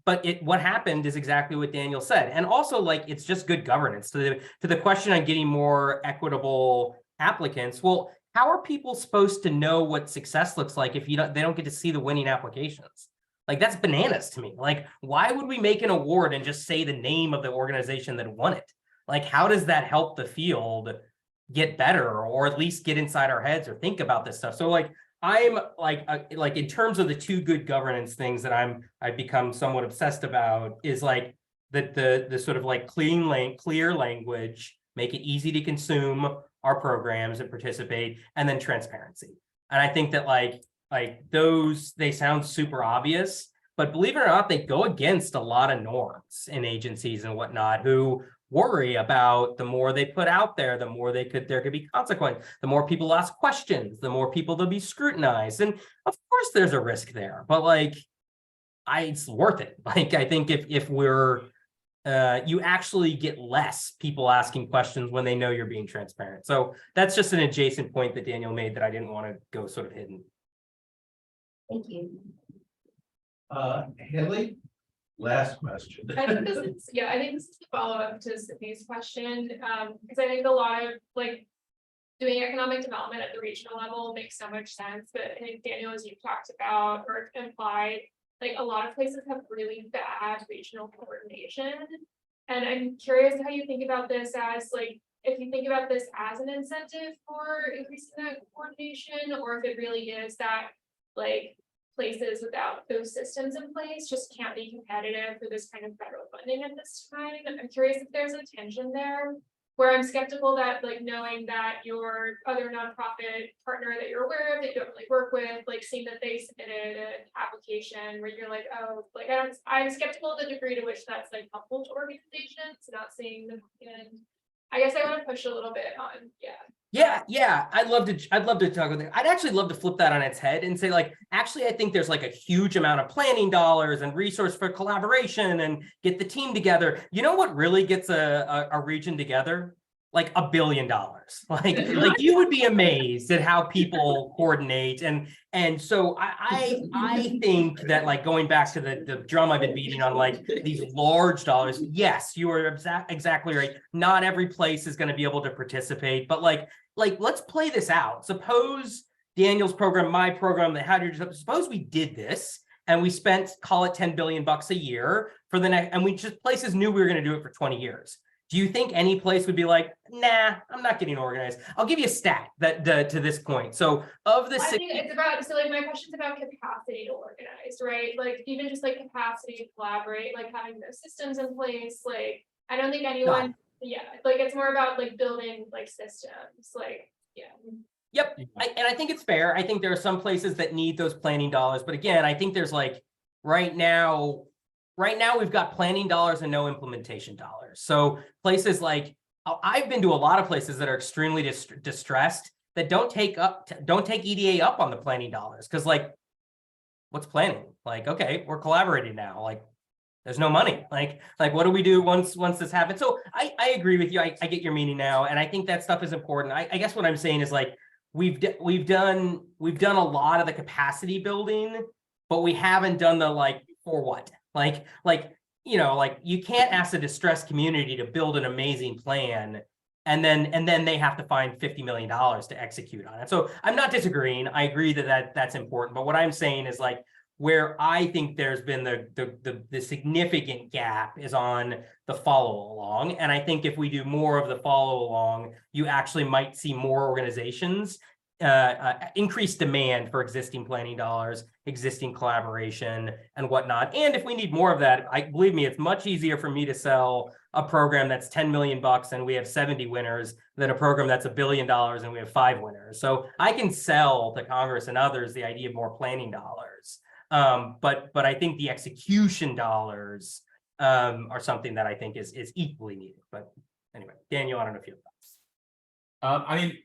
But what happened is exactly what Daniel said. And also it's just good governance to the question on getting more equitable applicants. Well, how are people supposed to know what success looks like if they don't get to see the winning applications? That's bananas to me. Why would we make an award and just say the name of the organization that won it? How does that help the field get better, or at least get inside our heads or think about this stuff? So I'm in terms of the two good governance things that I've become somewhat obsessed about is the sort of clear language, make it easy to consume our programs and participate, and then transparency. And I think that those, they sound super obvious, but believe it or not, they go against a lot of norms in agencies and whatnot, who worry about the more they put out there, the more there could be consequence. The more people ask questions, the more people they'll be scrutinized. And of course there's a risk there, but it's worth it. I think if we're you actually get less people asking questions when they know you're being transparent. So that's just an adjacent point that Daniel made that I didn't want to go sort of hidden.
Thank you.
Haley, last question.
I think this is the follow-up to Sydney's question, because I think a lot of doing economic development at the regional level makes so much sense. But I think Daniel, as you talked about or implied, a lot of places have really bad regional coordination. And I'm curious how you think about this as if you think about this as an incentive for increasing that coordination, or if it really is that places without those systems in place just can't be competitive for this kind of federal funding at this time. I'm curious if there's a tension there, where I'm skeptical that I'm that your other nonprofit partner that you're aware of that you don't really work with, seeing that they submitted an application where you're I'm skeptical of the degree to which that's helpful to organizations, not seeing them. And I guess I want to push a little bit on,
Yeah, I'd love to talk about that. I'd actually love to flip that on its head and say, actually, I think there's a huge amount of planning dollars and resource for collaboration and get the team together. You know what really gets a region together? $1 billion. You would be amazed at how people coordinate. And so I think that going back to the drum I've been beating on these large dollars, yes, you are exactly right. Not every place is going to be able to participate, but let's play this out. Suppose Daniel's program, my program, suppose we did this and we spent, call it $10 billion a year for the next, and we just places knew we were going to do it for 20 years. Do you think any place would be nah, I'm not getting organized? I'll give you a stat that to this point. So of the
I think it's about, my question's about capacity to organize, right? Even just capacity to collaborate, having those systems in place, I don't think anyone, it's more about building systems,
Yep, and I think it's fair. I think there are some places that need those planning dollars, but again, I think there's right now we've got planning dollars and no implementation dollars. So places I've been to a lot of places that are extremely distressed that don't take EDA up on the planning dollars because what's planning? Okay, we're collaborating now. There's no money. What do we do once this happens? So I agree with you. I get your meaning now, and I think that stuff is important. I guess what I'm saying is we've done a lot of the capacity building, but we haven't done the like, for what? Like, you can't ask a distressed community to build an amazing plan and then they have to find $50 million to execute on it. So I'm not disagreeing. I agree that's important. But what I'm saying is like, where I think there's been the significant gap is on the follow along. And I think if we do more of the follow along, you actually might see more organizations increased demand for existing planning dollars, existing collaboration and whatnot. And if we need more of that, believe me, it's much easier for me to sell a program that's 10 million bucks and we have 70 winners than a program that's $1 billion and we have 5 winners. So I can sell to Congress and others the idea of more planning dollars. But I think the execution dollars are something that I think is equally needed. But anyway, Daniel, I don't know if you have thoughts.
I mean,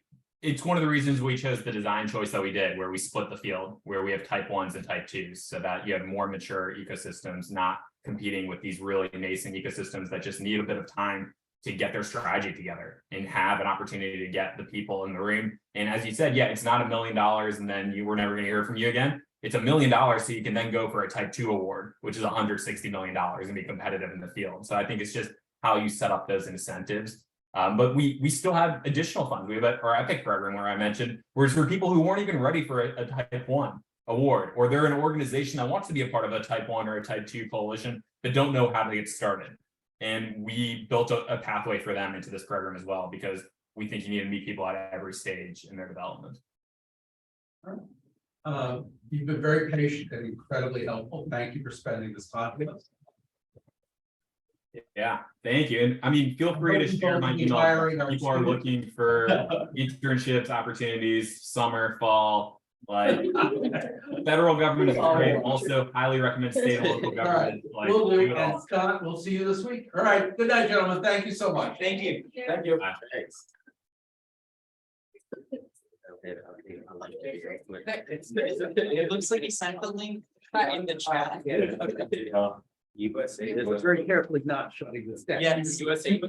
it's one of the reasons we chose the design choice that we did, where we split the field, where we have type 1s and type 2s, so that you have more mature ecosystems, not competing with these really nascent ecosystems that just need a bit of time to get their strategy together and have an opportunity to get the people in the room. And as you said, yeah, it's not $1 million and then you were never going to hear from you again. It's $1 million, so you can then go for a type 2 award, which is $160 million and be competitive in the field. So I think it's just how you set up those incentives. But we still have additional funds. We have our EPIC program where I mentioned, where it's for people who weren't even ready for a type 1 award, or they're an organization that wants to be a part of a type 1 or a type 2 coalition but don't know how to get started. And we built a pathway for them into this program as well, because we think you need to meet people at every stage in their development.
You've been very patient and incredibly helpful. Thank you for spending this time with us.
Yeah, thank you. And I mean, feel free to share my email. People are looking for internships, opportunities, summer, fall, like federal government is great. Also highly recommend state and local government.
Right. We'll do. And Scott, we'll see you this week. All right. Good night, gentlemen. Thank you so much.
Thank you.
Thank you.
Thanks.
It looks like he sent the link in the chat.
USA.
Was very carefully not shutting this down.
Yes.
USA.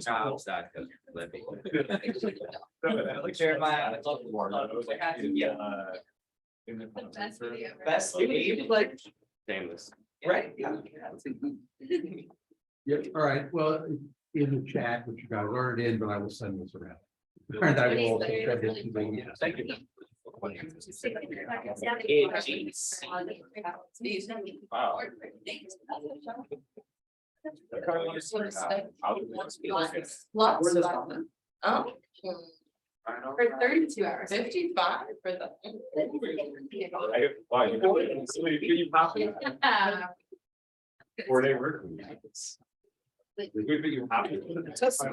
Jeremiah, I love the word. Yeah.
Best video.
Best video, like,
Shameless.
right?
Yeah, all right. Well, in the chat, which you got to learn in, but I will send this around. And I will also send it to the.
Thank you. Wow.
Lots of them. Oh,
For 32 hours.
55 for the.
Wow, you happy? 4-day work. You happy?
Someone's gonna slide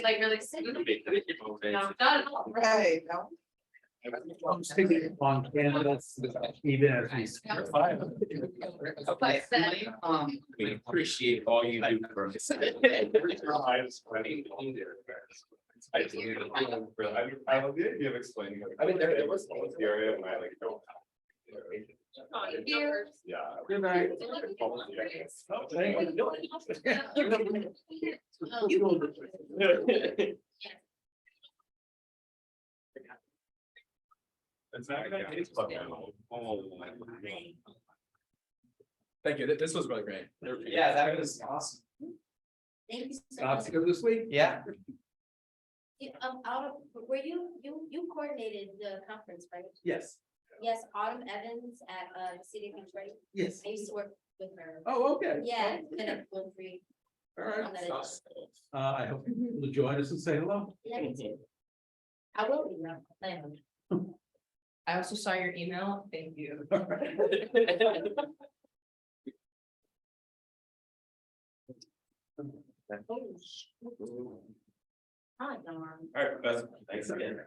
like really soon. No, not at all.
Right.
I'm sticking on candidates, even as we.
We appreciate all you do for us.
I love the idea of explaining. I mean, there was the area and I like don't.
Here.
Yeah.
Good night.
It's not gonna taste like that.
Thank you. This was really great.
Yeah, that was awesome.
Thank you so
Scott's
much.
good this week.
Yeah.
Out of, were you coordinated the conference, right?
Yes.
Yes, Autumn Evans at the City of Detroit.
Yes.
I used to work with her.
Oh, okay.
Yeah, it's been a fun free.
All right. I hope you will join us and say hello.
Yeah, me too. I will be around. I am.
I also saw your email. Thank you.
All right.
Hi, Norm.
All right, best, thanks again.